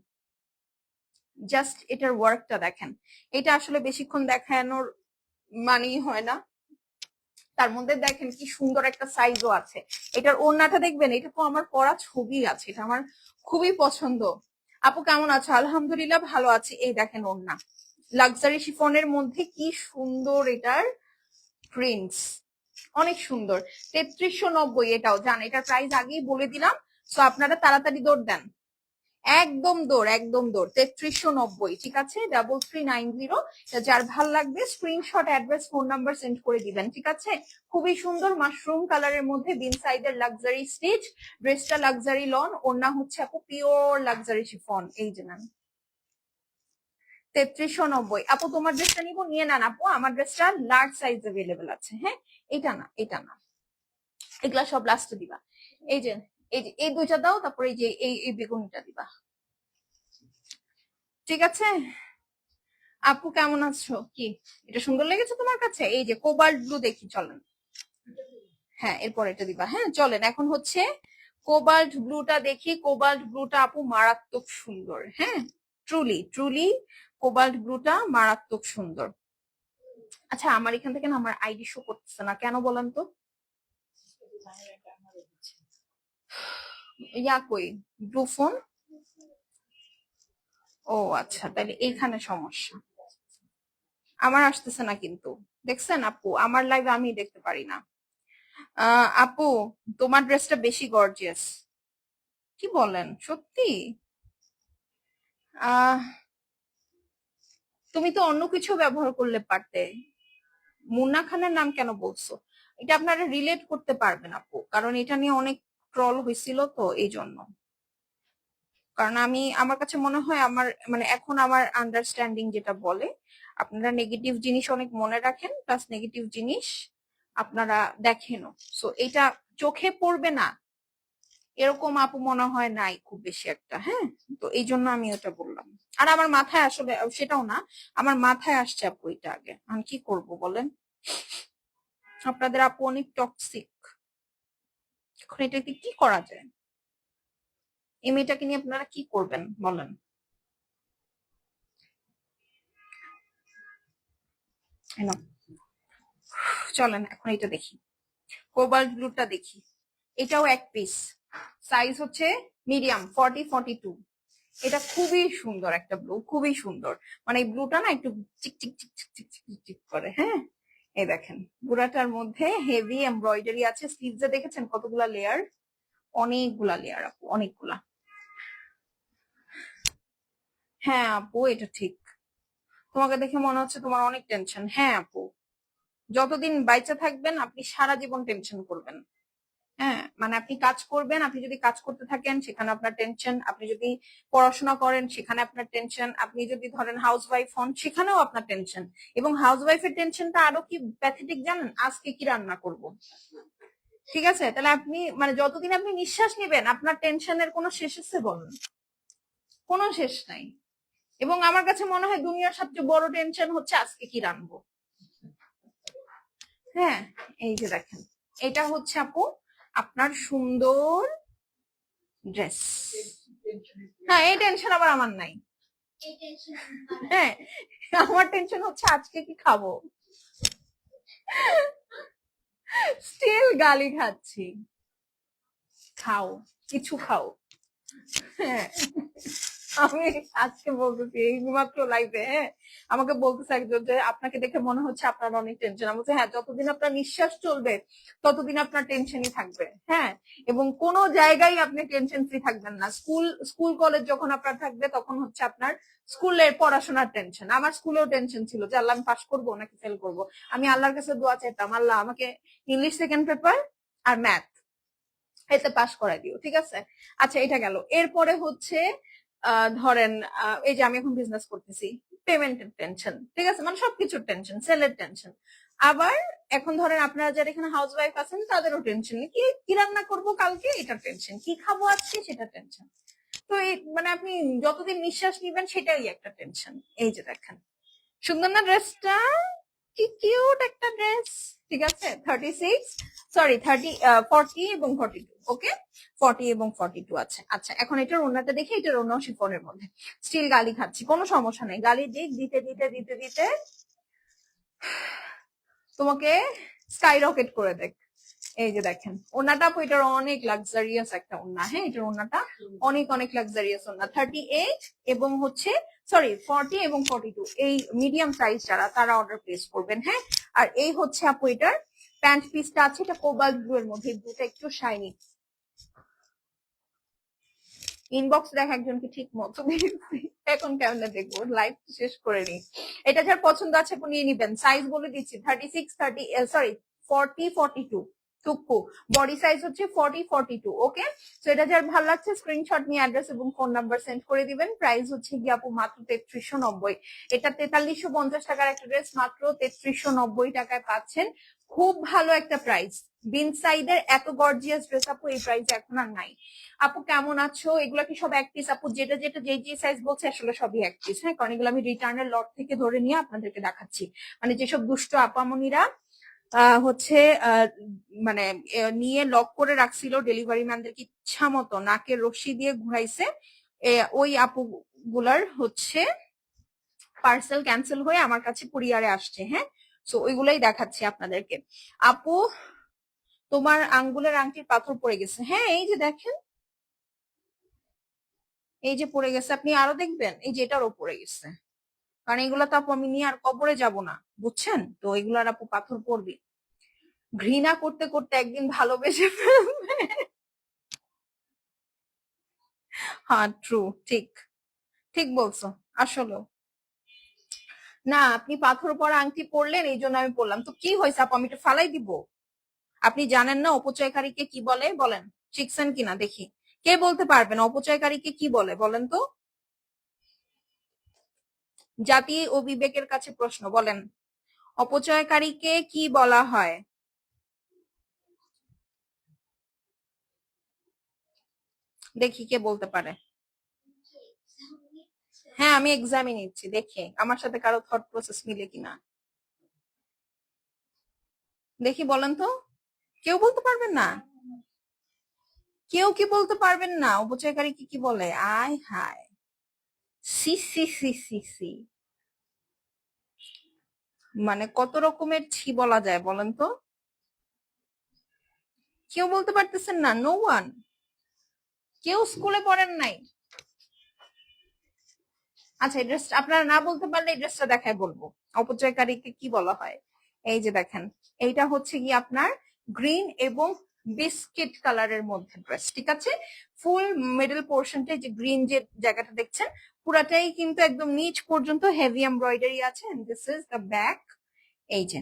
A: জাস্ট এটার ওয়ার্কটা দেখেন। এটা আসলে বেশিক্ষণ দেখানোর মানেই হয় না, তার মধ্যে দেখেন কি সুন্দর একটা সাইজও আছে। এটার ওড়নাটা দেখবেন, এটা তো আমার পরা ছবি আছে, এটা আমার খুবই পছন্দ। আপু কেমন আছো? আলহামদুলিল্লাহ ভালো আছি। এই দেখেন ওড়না, লাক্সারি শিফনের মধ্যে কি সুন্দর এটার প্রিন্টস, অনেক সুন্দর। 3390, এটাও জান, এটার প্রাইস আগেই বলে দিলাম, সো আপনারা তাড়াতাড়ি দৌড় দেন, একদম দৌড়, একদম দৌড়। 3390, ঠিক আছে, 3390। যার ভাল লাগবে screenshot, address, phone number send করে দিবেন, ঠিক আছে? খুবই সুন্দর মাশরুম কালারের মধ্যে বিন সাইডের লাক্সারি স্টিচ, ড্রেসটা লাক্সারি লন, ওড়না হচ্ছে আপু পিওর লাক্সারি শিফন। এই যে ম্যাম 3390। আপু তোমার ড্রেসটা নিবো, নিয়ে নেন আপু, আমার ড্রেসটা লার্জ সাইজ অ্যাভেলেবেল আছে। হ্যাঁ, এটা না, এটা না, এগুলা সব লাস্টে দিবা। এই যে, এই যে এই দুইটা দাও, তারপরে এই যে এই বেগুনিটা দিবা, ঠিক আছে? আপু কেমন আছো? কি এটা সুন্দর লেগেছে তোমার কাছে? এই যে কোবাল্ট ব্লু দেখি, চলেন। হ্যাঁ, এরপর এটা দিবা। হ্যাঁ চলেন, এখন হচ্ছে কোবাল্ট ব্লুটা দেখি। কোবাল্ট ব্লুটা আপু মারাত্মক সুন্দর, হ্যাঁ, ট্রুলি ট্রুলি কোবাল্ট ব্লুটা মারাত্মক সুন্দর। আচ্ছা, আমার এখান থেকে না আমার আইডি শো করতেছে না কেন বলেন তো? ইয়া কই, ব্লু ফোন? ও আচ্ছা, তাহলে এইখানে সমস্যা। আমার আসতেছে না কিন্তু, দেখছেন আপু, আমার লাইভ আমি দেখতে পারি না। আপু তোমার ড্রেসটা বেশি গর্জিয়াস। কি বলেন, সত্যি? আহ তুমি তো অন্য কিছু ব্যবহার করলে পারতে, মুন্না খানের নাম কেন বলছো? এটা আপনারা রিলেট করতে পারবেন আপু, কারণ এটা নিয়ে অনেক ট্রল হয়েছিল তো, এই জন্য। কারণ আমি, আমার কাছে মনে হয়, আমার মানে এখন আমার আন্ডারস্ট্যান্ডিং যেটা বলে, আপনারা নেগেটিভ জিনিস অনেক মনে রাখেন, প্লাস নেগেটিভ জিনিস আপনারা দেখেনও, সো এটা চোখে পড়বে না এরকম আপু মনে হয় নাই খুব বেশি একটা। হ্যাঁ, তো এই জন্য আমি ওটা বললাম। আর আমার মাথায় আসলে সেটাও না, আমার মাথায় আসছে আপু এটা আগে, আমি কি করব বলেন? আপনাদের আপু অনেক টক্সিক, এখন এটাকে কি করা যায়? এই মেয়েটাকে নিয়ে আপনারা কি করবেন বলেন? এই নাও, চলেন এখন এটা দেখি, কোবাল্ট ব্লুটা দেখি। এটাও এক পিস, সাইজ হচ্ছে মিডিয়াম, 40 42। এটা খুবই সুন্দর একটা ব্লু, খুবই সুন্দর, মানে এই ব্লুটা না একটু চিক চিক চিক চিক চিক চিক চিক চিক করে। হ্যাঁ, এই দেখেন পুরাটার মধ্যে হেভি এমব্রয়ডারি আছে, স্লিভসে দেখেছেন কতগুলা লেয়ার, অনেকগুলা লেয়ার আপু, অনেকগুলা। হ্যাঁ আপু এটা ঠিক, তোমাকে দেখে মনে হচ্ছে তোমার অনেক টেনশন। হ্যাঁ আপু, যতদিন বাইচা থাকবেন আপনি সারা জীবন টেনশন করবেন। হ্যাঁ, মানে আপনি কাজ করবেন, আপনি যদি কাজ করতে থাকেন সেখানে আপনার টেনশন, আপনি যদি পড়াশোনা করেন সেখানে আপনার টেনশন, আপনি যদি ধরেন হাউস ওয়াইফ হন সেখানেও আপনার টেনশন। এবং হাউস ওয়াইফের টেনশনটা আরো কি প্যাথেটিক জানেন, আজকে কি রান্না করব। ঠিক আছে, তাহলে আপনি মানে যতদিন আপনি নিঃশ্বাস নেবেন আপনার টেনশনের কোনো শেষ আছে বলুন? কোনো শেষ নাই। এবং আমার কাছে মনে হয় দুনিয়ার সবচেয়ে বড় টেনশন হচ্ছে আজকে কি রান্নবো। হ্যাঁ, এই যে দেখেন, এটা হচ্ছে আপু আপনার সুন্দর ড্রেস। হ্যাঁ, এই টেনশন আবার আমার নাই। হ্যাঁ, আমার টেনশন হচ্ছে আজকে কি খাবো। স্টিল গালি খাচ্ছি। খাও, কিছু খাও। হ্যাঁ, আমি আজকে বলতেছি এইমাত্র লাইভে, হ্যাঁ, আমাকে বলতেছে একজন যে আপনাকে দেখে মনে হচ্ছে আপনার অনেক টেনশন। আমি বলছি হ্যাঁ, যতদিন আপনার নিঃশ্বাস চলবে ততদিন আপনার টেনশনই থাকবে। হ্যাঁ, এবং কোনো জায়গায় আপনি টেনশন ফ্রি থাকবেন না। স্কুল কলেজ যখন আপনার থাকবে তখন হচ্ছে আপনার স্কুলের পড়াশোনার টেনশন। আমার স্কুলেও টেনশন ছিল যে আল্লাহ আমি পাস করবো নাকি ফেল করবো। আমি আল্লাহর কাছে দোয়া চাইতাম, আল্লাহ আমাকে ইংলিশ সেকেন্ড পেপার আর ম্যাথ এতে পাস করাই দিও, ঠিক আছে। আচ্ছা, এটা গেল। এরপরে হচ্ছে ধরেন এই যে আমি এখন বিজনেস করতেছি, পেমেন্টের টেনশন, ঠিক আছে, মানে সবকিছুর টেনশন, সেলের টেনশন। আবার এখন ধরেন আপনারা যারা এখানে হাউস ওয়াইফ আছেন তাদেরও টেনশন, কি কি রান্না করবো কালকে এটা টেনশন, কি খাবো আজকে সেটা টেনশন। তো এই মানে আপনি যতদিন নিঃশ্বাস নিবেন সেটাই একটা টেনশন। এই যে দেখেন, সুন্দর না ড্রেসটা, কি কিউট একটা ড্রেস। ঠিক আছে, 36, সরি 40 এবং 42, ওকে, 40 এবং 42 আছে। আচ্ছা, এখন এটার ওড়নাটা দেখি, এটার ওড়না শিফনের মধ্যে। স্টিল গালি খাচ্ছি, কোনো সমস্যা নেই, গালি দিক, দিতে দিতে দিতে দিতে তোমাকে স্কাই রকেট করে দেখ। এই যে দেখেন ওড়নাটা, এটার অনেক লাক্সারিয়াস একটা ওড়না। হ্যাঁ, এটার ওড়নাটা অনেক অনেক লাক্সারিয়াস ওড়না। 38 এবং হচ্ছে সরি 40 এবং 42, এই মিডিয়াম সাইজ যারা তারা অর্ডার প্লেস করবেন। হ্যাঁ, আর এই হচ্ছে আপু এটার প্যান্ট পিসটা আছে, এটা কোবাল্ট ব্লু এর মধ্যে, ব্লুটা একটু শাইনি। ইনবক্স দেখ একজনকে ঠিক মতো দিয়েছি, এখন কেমন দেখবো, লাইভ শেষ করে নি। এটা যার পছন্দ আছে আপনি নিয়ে নিবেন। সাইজ বলে দিচ্ছি 36, 30, সরি 40, 42 টুকু। বডি সাইজ হচ্ছে 40, 42, ওকে। তো এটা যার ভালো লাগছে স্ক্রিনশট নিয়ে অ্যাড্রেস এবং ফোন নাম্বার সেন্ড করে দিবেন। প্রাইস হচ্ছে গিয়ে আপু মাত্র 3390। এটা 4350 টাকার একটা ড্রেস মাত্র 3390 টাকায় পাচ্ছেন। খুব ভালো একটা প্রাইস। বিন সাইডের এত গর্জিয়াস ড্রেস আপু এই প্রাইসে এখন আর নাই। আপু কেমন আছো, এগুলা কি সব এক পিস? আপু যেটা যেটা যে যে সাইজ বলছে আসলে সবই এক পিস। হ্যাঁ, কারণ এগুলো আমি রিটার্নের লট থেকে ধরে নিয়ে আপনাদেরকে দেখাচ্ছি। মানে যেসব দুষ্ট আপামনিরা হচ্ছে মানে নিয়ে লক করে রাখছিল, ডেলিভারি ম্যানদেরকে ইচ্ছা মতো নাকের রশি দিয়ে ঘুরাইছে, ওই আপু গুলার হচ্ছে পার্সেল ক্যান্সেল হয়ে আমার কাছে কুরিয়ারে আসছে। হ্যাঁ, সো ওইগুলাই দেখাচ্ছি আপনাদেরকে। আপু তোমার আঙ্গুলের আংটির পাথর পড়ে গেছে। হ্যাঁ, এই যে দেখেন, এই যে পড়ে গেছে, আপনি আরো দেখবেন, এই যে এটারও পড়ে গেছে। কারণ এগুলো তো আপু আমি নিয়ে আর কবরে যাব না, বুঝছেন তো, এগুলার আপু পাথর পড়বে। ঘৃণা করতে করতে একদিন ভালোবেসে ফেলবে। হ্যাঁ, ট্রু, ঠিক, ঠিক বলছো। আসলে না, আপনি পাথর পড়া আংটি পরলেন এই জন্য আমি পড়লাম, তো কি হয়েছে আপু, আমি এটা ফালাই দিব? আপনি জানেন না অপচয়কারীকে কি বলে, বলেন, শিখছেন কিনা দেখি। কে বলতে পারবেন অপচয়কারীকে কি বলে, বলেন তো? জাতি ও বিবেকের কাছে প্রশ্ন, বলেন অপচয়কারীকে কি বলা হয়? দেখি কে বলতে পারে। হ্যাঁ, আমি এক্সামে নিচ্ছি, দেখি আমার সাথে কারো থট প্রসেস মিলে কিনা। দেখি বলেন তো, কেউ বলতে পারবেন না? কেউ কি বলতে পারবেন না অপচয়কারী কি কি বলে? আয় হায়, সি সি সি সি সি, মানে কত রকমের ছি বলা যায় বলেন তো? কেউ বলতে পারতেছেন না? No one? কেউ স্কুলে পড়েন নাই? আচ্ছা, এই ড্রেস আপনারা না বলতে পারলে এই ড্রেসটা দেখায় বলবো অপচয়কারীকে কি বলা হয়। এই যে দেখেন, এইটা হচ্ছে কি আপনার গ্রিন এবং বিস্কিট কালারের মধ্যে ড্রেস, ঠিক আছে। ফুল মিডল পোর্শনটা, যে গ্রিন যে জায়গাটা দেখছেন পুরাটাই কিন্তু একদম নিচ পর্যন্ত হেভি এমব্রয়ডারি আছে। This is the back. এই যে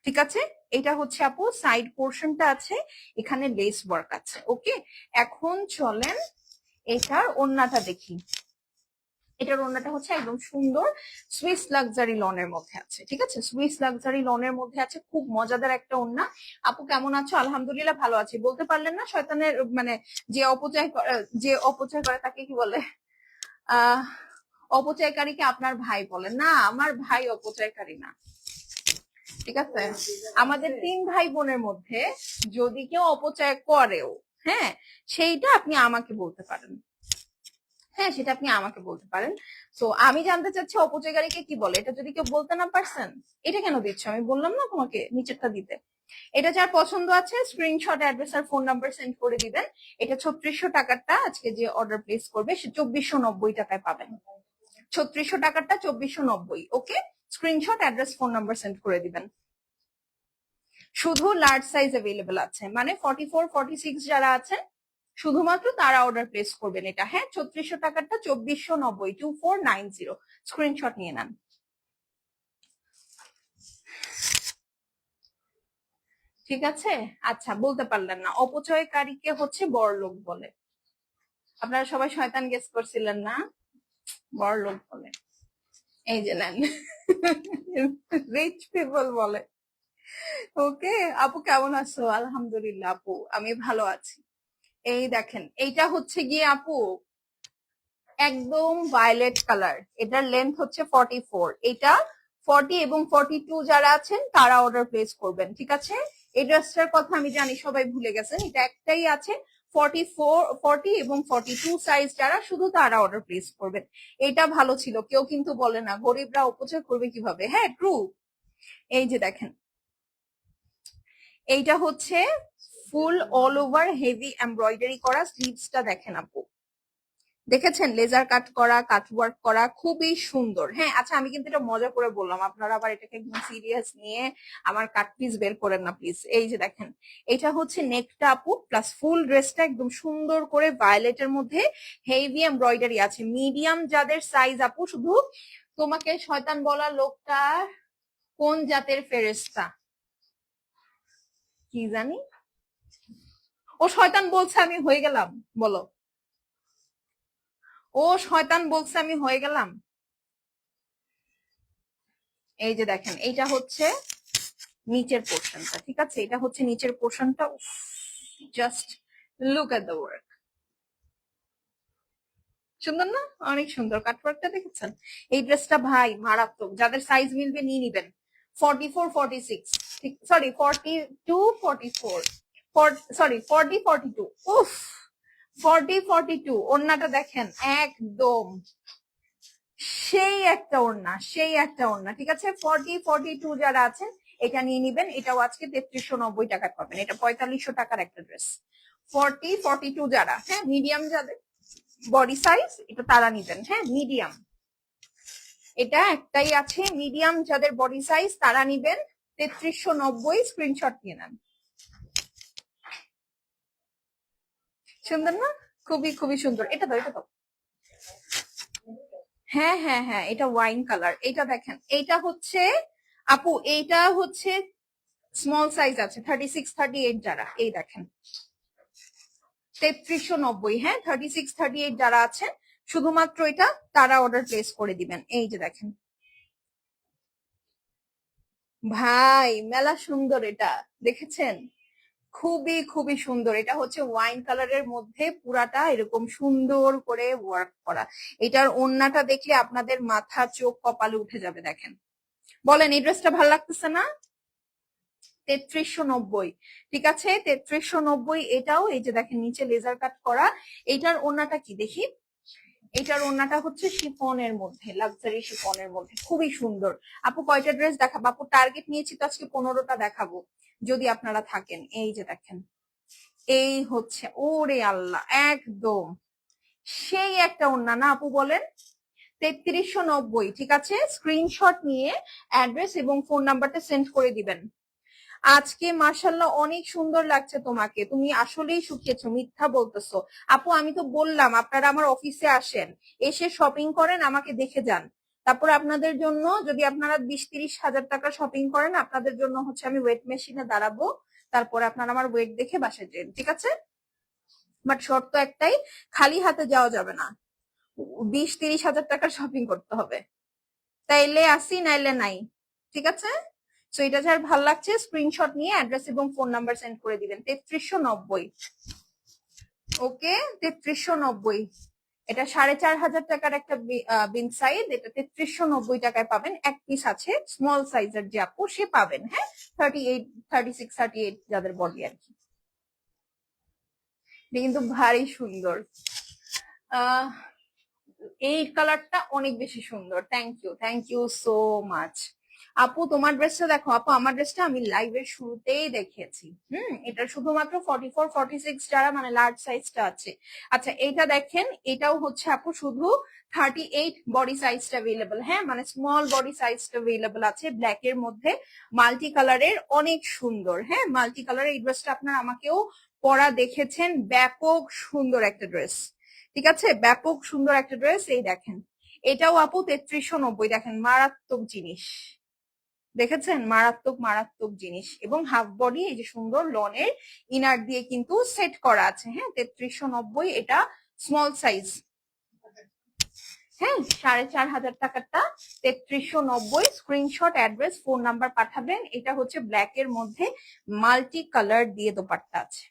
A: ঠিক আছে, এটা হচ্ছে আপু সাইড পোর্শনটা আছে, এখানে লেস ওয়ার্ক আছে। ওকে, এখন চলেন এটার ওড়নাটা দেখি। এটার ওড়নাটা হচ্ছে একদম সুন্দর সুইস লাক্সারি লনের মধ্যে আছে। ঠিক আছে, সুইস লাক্সারি লনের মধ্যে আছে, খুব মজাদার একটা ওড়না। আপু কেমন আছো? আলহামদুলিল্লাহ ভালো আছি। বলতে পারলেন না শয়তানের মানে যে অপচয় করে তাকে কি বলে? আহ অপচয়কারীকে আপনার ভাই বলে না, আমার ভাই অপচয়কারী না। ঠিক আছে, আমাদের 3 ভাই বোনের মধ্যে যদি কেউ অপচয় করেও, হ্যাঁ, সেইটা আপনি আমাকে বলতে পারেন। হ্যাঁ, সেটা আপনি আমাকে বলতে পারেন। তো আমি জানতে চাচ্ছি অপচয়কারীকে কি বলে, এটা যদি কেউ বলতে না পারছেন, এটা কেন দিচ্ছ? আমি বললাম না তোমাকে নিচেরটা দিতে। এটা যার পছন্দ আছে স্ক্রিনশট, অ্যাড্রেস আর ফোন নাম্বার সেন্ড করে দিবেন। এটা 3600 টাকারটা আজকে যে অর্ডার প্লেস করবে সে 2490 টাকায় পাবেন। 3600 টাকারটা 2490। Okay, screenshot, address, phone number send করে দিবেন। শুধু লার্জ সাইজ অ্যাভেলেবল আছে, মানে 44 46 যারা আছেন শুধুমাত্র তারা অর্ডার প্লেস করবেন এটা। হ্যাঁ, 3600 টাকারটা 2490, 2490। স্ক্রিনশট নিয়ে নেন। ঠিক আছে, আচ্ছা বলতে পারলেন না, অপচয়কারীকে হচ্ছে বড়লোক বলে। আপনারা সবাই শয়তান গেস করছিলেন না, বড়লোক বলে। এই যে নেন, রিচ পিপল বলে। ওকে আপু কেমন আছো? আলহামদুলিল্লাহ আপু আমি ভালো আছি। এই দেখেন, এইটা হচ্ছে গিয়ে আপু একদম ভায়োলেট কালার, এটার লেন্থ হচ্ছে 44। এটা 40 এবং 42 যারা আছেন তারা অর্ডার প্লেস করবেন। ঠিক আছে, এই ড্রেসটার কথা আমি জানি সবাই ভুলে গেছেন, এটা একটাই আছে 44, 40 এবং 42 সাইজ যারা, শুধু তারা অর্ডার প্লেস করবেন। এটা ভালো ছিল, কেউ কিন্তু বলে না গরিবরা অপচয় করবে কিভাবে। হ্যাঁ ট্রু। এই যে দেখেন, এইটা হচ্ছে ফুল অল ওভার হেভি এমব্রয়ডারি করা, স্লিভসটা দেখেন আপু, দেখেছেন লেজার কাট করা, কাট ওয়ার্ক করা, খুবই সুন্দর। হ্যাঁ আচ্ছা, আমি কিন্তু এটা মজা করে বললাম, আপনারা আবার এটাকে একদম সিরিয়াস নিয়ে আমার কাট পিস বের করেন না প্লিজ। এই যে দেখেন, এটা হচ্ছে নেকটা আপু, প্লাস ফুল ড্রেসটা একদম সুন্দর করে ভায়োলেটের মধ্যে হেভি এমব্রয়ডারি আছে। মিডিয়াম যাদের সাইজ আপু, শুধু তোমাকে শয়তান বলা লোকটা কোন জাতের ফেরেশতা কি জানি, ও শয়তান বলছে আমি হয়ে গেলাম, বলো ও শয়তান বলছে আমি হয়ে গেলাম। এই যে দেখেন, এইটা হচ্ছে নিচের পোর্শনটা। ঠিক আছে, এটা হচ্ছে নিচের পোর্শনটা। Just look at the work, সুন্দর না? অনেক সুন্দর কাটওয়ার্কটা দেখেছেন? এই ড্রেসটা ভাই মারাত্মক, যাদের সাইজ মিলবে নিয়ে নিবেন। 44 46, সরি 42 44, সরি 40 42। উফ, 40 42 ওড়নাটা দেখেন, একদম সেই একটা ওড়না, সেই একটা ওড়না। ঠিক আছে, 40 42 যারা আছেন এটা নিয়ে নিবেন। এটাও আজকে 3390 টাকা পাবেন। এটা 4500 টাকার একটা ড্রেস। 40 42 যারা, হ্যাঁ মিডিয়াম যাদের বডি সাইজ, এটা তারা নিবেন। হ্যাঁ মিডিয়াম, এটা একটাই আছে, মিডিয়াম যাদের বডি সাইজ তারা নিবেন। 3390, স্ক্রিনশট নিয়ে নেন। সুন্দর না? খুবই খুবই সুন্দর। এটা তো, এটা তো, হ্যাঁ হ্যাঁ হ্যাঁ, এটা ওয়াইন কালার। এটা দেখেন, এইটা হচ্ছে আপু, এইটা হচ্ছে স্মল সাইজ আছে 36 38 যারা, এই দেখেন 3390। হ্যাঁ 36 38 যারা আছেন শুধুমাত্র এটা তারা অর্ডার প্লেস করে দিবেন। এই যে দেখেন ভাই, মেলা সুন্দর এটা, দেখেছেন? খুবই খুবই সুন্দর। এটা হচ্ছে ওয়াইন কালারের মধ্যে পুরাটা এরকম সুন্দর করে ওয়ার্ক করা। এটার ওড়নাটা দেখলে আপনাদের মাথা চোখ কপালে উঠে যাবে। দেখেন, বলেন এই ড্রেসটা ভালো লাগতেছে না? 3390। ঠিক আছে, 3390। এটাও এই যে দেখেন নিচে লেজার কাট করা। এইটার ওড়নাটা কি দেখি, এটার ওড়নাটা হচ্ছে শিফনের মধ্যে, লাক্সারি শিফনের মধ্যে, খুবই সুন্দর। আপু কয়টা ড্রেস দেখাবো? আপু টার্গেট নিয়েছি তো আজকে 15টা দেখাবো যদি আপনারা থাকেন। এই যে দেখেন, এই হচ্ছে, ওরে আল্লাহ, একদম সেই একটা ওড়না না আপু, বলেন? 3390। ঠিক আছে, স্ক্রিনশট নিয়ে অ্যাড্রেস এবং ফোন নাম্বারটা সেন্ড করে দিবেন। আজকে মাশাল্লাহ অনেক সুন্দর লাগছে তোমাকে, তুমি আসলেই শুকিয়েছো, মিথ্যা বলতেছো। আপু আমি তো বললাম আপনারা আমার অফিসে আসেন, এসে শপিং করেন, আমাকে দেখে যান। তারপরে আপনাদের জন্য যদি আপনারা 20-30 হাজার টাকা শপিং করেন, আপনাদের জন্য হচ্ছে আমি ওয়েট মেশিনে দাঁড়াবো, তারপরে আপনারা আমার ওয়েট দেখে বাসায় যান, ঠিক আছে? বাট শর্ত একটাই, খালি হাতে যাওয়া যাবে না, 20-30 হাজার টাকা শপিং করতে হবে, তাইলে আসি নাইলে নাই, ঠিক আছে? তো এটা যার ভাল লাগছে স্ক্রিনশট নিয়ে অ্যাড্রেস এবং ফোন নাম্বার সেন্ড করে দিবেন। 3390, ওকে 3390, এটা 4,500 টাকার একটা বিন সাইজ, এটা 3390 টাকায় পাবেন। এক পিস আছে স্মল সাইজের, যে আপু সে পাবেন, হ্যাঁ 38, 36, 38 যাদের বডি আর কি। এটা কিন্তু ভারী সুন্দর, এই কালারটা অনেক বেশি সুন্দর। Thank you so much. আপু তোমার ড্রেসটা দেখো। আপু আমার ড্রেসটা আমি লাইভের শুরুতেই দেখিয়েছি। এটা শুধুমাত্র 44, 46 যারা মানে লার্জ সাইজটা আছে। আচ্ছা এইটা দেখেন, এটাও হচ্ছে আপু শুধু 38 বডি সাইজটা অ্যাভেলেবল, হ্যাঁ মানে স্মল বডি সাইজটা অ্যাভেলেবল আছে, ব্ল্যাক এর মধ্যে মাল্টি কালারের, অনেক সুন্দর, হ্যাঁ মাল্টি কালারের। এই ড্রেসটা আপনারা আমাকেও পরা দেখেছেন, ব্যাপক সুন্দর একটা ড্রেস, ঠিক আছে? ব্যাপক সুন্দর একটা ড্রেস। এই দেখেন, এটাও আপু 3390, দেখেন মারাত্মক জিনিস, দেখেছেন মারাত্মক জিনিস। এবং হাফ বডি এই যে সুন্দর লনের ইনার দিয়ে কিন্তু সেট করা আছে, হ্যাঁ 3390, এটা স্মল সাইজ, হ্যাঁ 4,500 টাকাটা 3390। স্ক্রিনশট অ্যাড্রেস ফোন নাম্বার পাঠাবেন। এটা হচ্ছে ব্ল্যাক এর মধ্যে মাল্টি কালার দিয়ে দোপাট্টা আছে,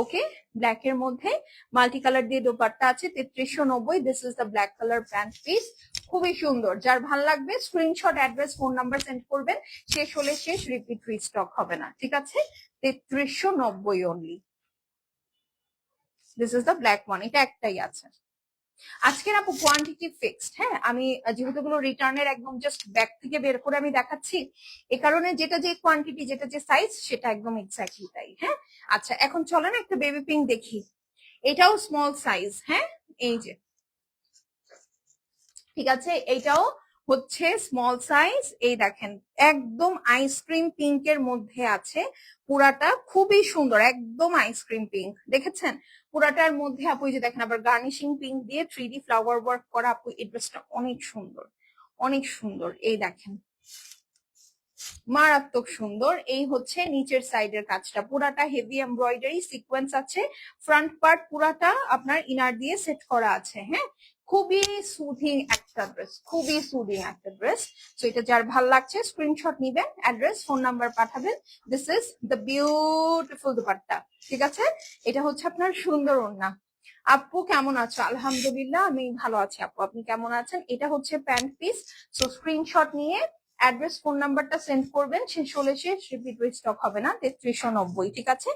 A: ওকে ব্ল্যাক এর মধ্যে মাল্টি কালার দিয়ে দোপাট্টা আছে 3390। This is the black colour pant piece, খুবই সুন্দর। যার ভাল লাগবে screenshot address phone number send করবেন, শেষ হলে শেষ, রিপিট রিস্টক হবে না, ঠিক আছে? 3390 only. This is the black one, এটা একটাই আছে আজকের আপু, কোয়ান্টিটি ফিক্সড। হ্যাঁ আমি যেহেতু গুলো রিটার্নের একদম জাস্ট ব্যাগ থেকে বের করে আমি দেখাচ্ছি, এ কারণে যেটা যে কোয়ান্টিটি, যেটা যে সাইজ, সেটা একদম এক্স্যাক্টলি তাই, হ্যাঁ। আচ্ছা এখন চলেন একটা বেবি পিঙ্ক দেখি, এটাও স্মল সাইজ, হ্যাঁ এই যে, ঠিক আছে এটাও হচ্ছে স্মল সাইজ। এই দেখেন একদম আইসক্রিম পিঙ্কের মধ্যে আছে, পুরাটা খুবই সুন্দর, একদম আইসক্রিম পিঙ্ক, দেখেছেন পুরাটার মধ্যে আপু এই যে দেখেন আবার গার্নিশিং পিঙ্ক দিয়ে 3D ফ্লাওয়ার ওয়ার্ক করা। আপু এই ড্রেসটা অনেক সুন্দর, অনেক সুন্দর। এই দেখেন মারাত্মক সুন্দর। এই হচ্ছে নিচের সাইডের কাজটা, পুরাটা হেভি এমব্রয়ডারি সিকোয়েন্স আছে, ফ্রন্ট পার্ট পুরাটা আপনার ইনার দিয়ে সেট করা আছে, হ্যাঁ খুবই সুদিং একটা ড্রেস, খুবই সুদিং একটা ড্রেস। তো এটা যার ভাল লাগছে স্ক্রিনশট নিবেন, অ্যাড্রেস ফোন নাম্বার পাঠাবেন। This is the beautiful dupatta, ঠিক আছে? এটা হচ্ছে আপনার সুন্দর ওড়না। আপু কেমন আছো? আলহামদুলিল্লাহ আমি ভালো আছি। আপু আপনি কেমন আছেন? এটা হচ্ছে প্যান্ট পিস। সো স্ক্রিনশট নিয়ে অ্যাড্রেস ফোন নাম্বারটা সেন্ড করবেন, শেষ হলে শেষ, রিপিট স্টক হবে না। 3390, ঠিক আছে?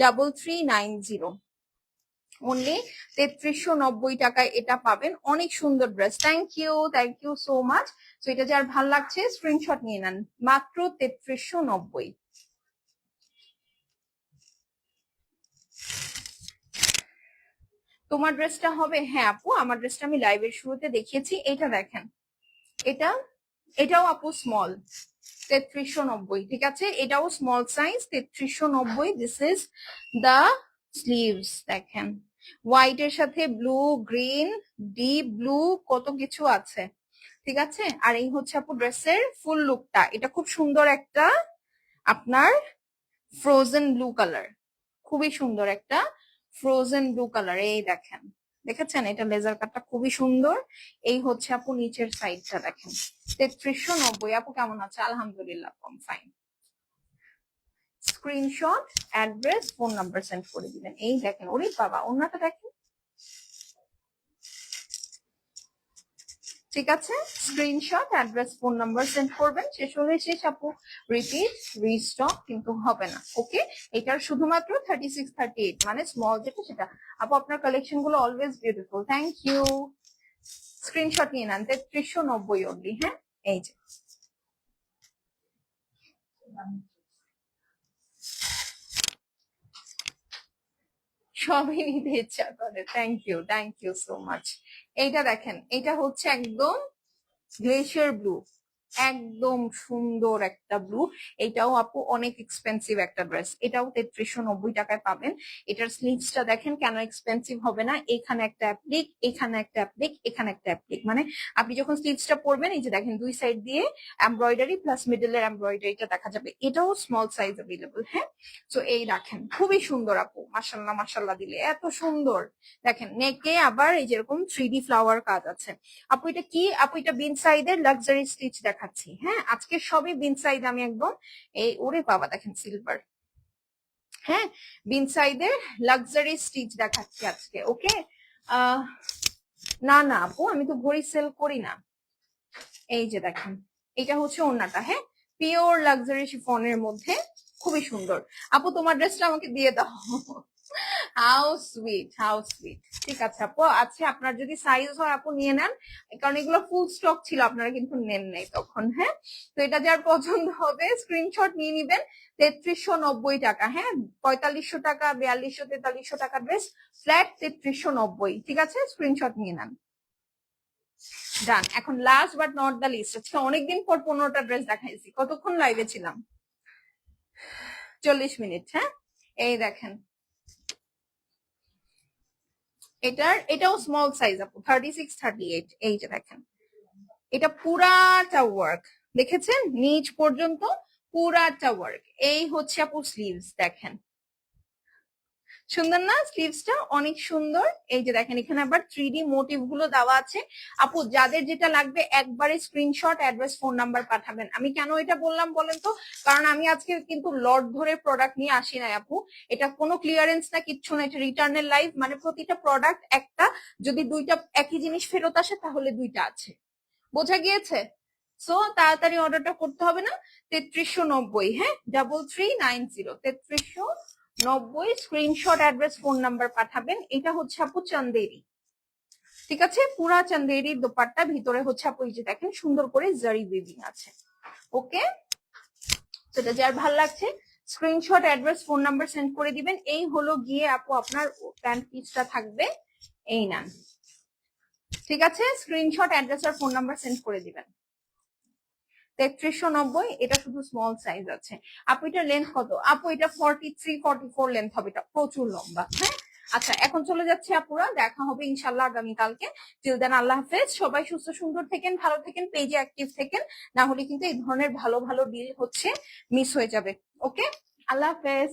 A: 3390 অনলি, 3390 টাকায় এটা পাবেন। অনেক সুন্দর dress. Thank you so much. তো এটা যার ভাল লাগছে স্ক্রিনশট নিয়ে নেন, মাত্র 3390। তোমার ড্রেসটা হবে? হ্যাঁ আপু আমার ড্রেসটা আমি লাইভের শুরুতে দেখিয়েছি। এটা দেখেন, এটা এটাও আপু স্মল, 3390, ঠিক আছে? এটাও small size 3390। This is the sleeves, দেখেন হোয়াইট এর সাথে ব্লু, গ্রিন, ডিপ ব্লু, কত কিছু আছে, ঠিক আছে? আর এই হচ্ছে আপু ড্রেসের ফুল লুকটা। এটা খুব সুন্দর একটা আপনার ফ্রোজেন ব্লু কালার, খুবই সুন্দর একটা ফ্রোজেন ব্লু কালার। এই দেখেন, দেখেছেন এটা লেজার কাটটা খুবই সুন্দর। এই হচ্ছে আপু নিচের সাইডটা দেখেন, 3390। আপু কেমন আছে? আলহামদুলিল্লাহ কম fine. Screenshot address phone number send করে দিবেন। এই দেখেন, ওরে বাবা ওনাটা দেখেন, ঠিক আছে? Screenshot address phone number send করবেন, শেষ হলে শেষ আপু, রিপিট রিস্টক কিন্তু হবে না, ওকে? এটার শুধুমাত্র 36, 38 মানে স্মল যেটা সেটা। আপু আপনার কালেকশন গুলো always beautiful, thank you. Screenshot নিয়ে নেন, 3390 অনলি, হ্যাঁ এই যে সবই নিতে ইচ্ছা করে। Thank you so much. এইটা দেখেন, এটা হচ্ছে একদম গ্লেশিয়ার ব্লু, একদম সুন্দর একটা ব্লু। এটাও আপু অনেক এক্সপেন্সিভ একটা ড্রেস, এটাও 3390 টাকায় পাবেন। এটার স্লিভসটা দেখেন কেন এক্সপেন্সিভ হবে না, এখানে একটা অ্যাপ্লিক, এখানে একটা অ্যাপ্লিক, এখানে একটা অ্যাপ্লিক, মানে আপনি যখন স্লিভসটা পরবেন এই যে দেখেন দুই সাইড দিয়ে এমব্রয়ডারি প্লাস মিডলের এমব্রয়ডারিটা দেখা যাবে। এটাও স্মল সাইজ अवेलेबल। হ্যাঁ, তো এই দেখেন খুবই সুন্দর আপু, মাশাল্লাহ মাশাল্লাহ দিলে এত সুন্দর। দেখেন নেকে আবার এই যেরকম 3D ফ্লাওয়ার কাজ আছে। আপু এটা কি আপু? এটা বিন সাইডের লাক্সারি স্টিচ দেখাচ্ছি। হ্যাঁ, আজকে সবই বিন সাইড, আমি একদম এই ওরে বাবা দেখেন সিলভার। হ্যাঁ, বিন সাইডের লাক্সারি স্টিচ দেখাচ্ছি আজকে। ওকে, আহ না না আপু, আমি তো ঘড়ি সেল করি না। এই যে দেখেন এটা হচ্ছে ওড়নাটা। হ্যাঁ, পিওর লাক্সারি শিফনের মধ্যে খুবই সুন্দর। আপু তোমার ড্রেসটা আমাকে দিয়ে দাও। How sweet, how sweet. ঠিক আছে আপু, আচ্ছা আপনার যদি সাইজ হয় আপু নিয়ে নেন, কারণ এগুলো ফুল স্টক ছিল, আপনারা কিন্তু নেন নাই তখন। হ্যাঁ, তো এটা যার পছন্দ হবে স্ক্রিনশট নিয়ে নিবেন। 3390 টাকা। হ্যাঁ, 4500 টাকা, 4200, 4300 টাকা ড্রেস, ফ্ল্যাট 3390। ঠিক আছে, স্ক্রিনশট নিয়ে নেন। ডান। এখন last but not the least, আজকে অনেকদিন পর 15টা ড্রেস দেখাইছি। কতক্ষণ লাইভে ছিলাম? 40 মিনিট। হ্যাঁ, এই দেখেন এটাও স্মল সাইজ আপু, 36, 38। এই যে দেখেন এটা পুরাটা ওয়ার্ক, দেখেছেন নিচ পর্যন্ত পুরাটা ওয়ার্ক। এই হচ্ছে আপু স্লিভস, দেখেন সুন্দর না? স্লিভসটা অনেক সুন্দর। এই যে দেখেন এখানে আবার 3D মোটিভ গুলো দেওয়া আছে। আপু যাদের যেটা লাগবে একবারে স্ক্রিনশট, অ্যাড্রেস, ফোন নাম্বার পাঠাবেন। আমি কেন এটা বললাম বলেন তো, কারণ আমি আজকে কিন্তু লট ধরে প্রোডাক্ট নিয়ে আসি নাই আপু। এটা কোনো ক্লিয়ারেন্স না, কিচ্ছু না, এটা রিটার্নের লাইভ, মানে প্রতিটা প্রোডাক্ট একটা, যদি দুইটা একই জিনিস ফেরত আসে তাহলে দুইটা আছে। বোঝা গিয়েছে? সো তাড়াতাড়ি অর্ডারটা করতে হবে না। 3390। হ্যাঁ, 3390, 3390। স্ক্রিনশট, অ্যাড্রেস, ফোন নাম্বার পাঠাবেন। এটা হচ্ছে আপু চান্দেরি। ঠিক আছে, পুরা চান্দেরি দোপাট্টা, ভিতরে হচ্ছে আপু এই যে দেখেন সুন্দর করে জারি উইভিং আছে। ওকে, সেটা যার ভাল লাগছে screenshot, address, phone number send করে দিবেন। এই হলো গিয়ে আপু আপনার প্যান্ট পিসটা থাকবে। এই নেন, ঠিক আছে, স্ক্রিনশট, অ্যাড্রেস আর ফোন নাম্বার সেন্ড করে দিবেন। 3390। এটা শুধু স্মল সাইজ আছে আপু। এটার লেন্থ কত আপু? এটা 43, 44 লেন্থ হবে, এটা প্রচুর লম্বা। হ্যাঁ, আচ্ছা এখন চলে যাচ্ছে আপুরা, দেখা হবে ইনশাল্লাহ আগামীকালকে। টিল দেন আল্লাহ হাফেজ, সবাই সুস্থ সুন্দর থেকেন, ভালো থেকেন, পেজে অ্যাক্টিভ থেকেন, না হলে কিন্তু এই ধরনের ভালো ভালো ডিল হচ্ছে মিস হয়ে যাবে। ওকে, আল্লাহ হাফেজ।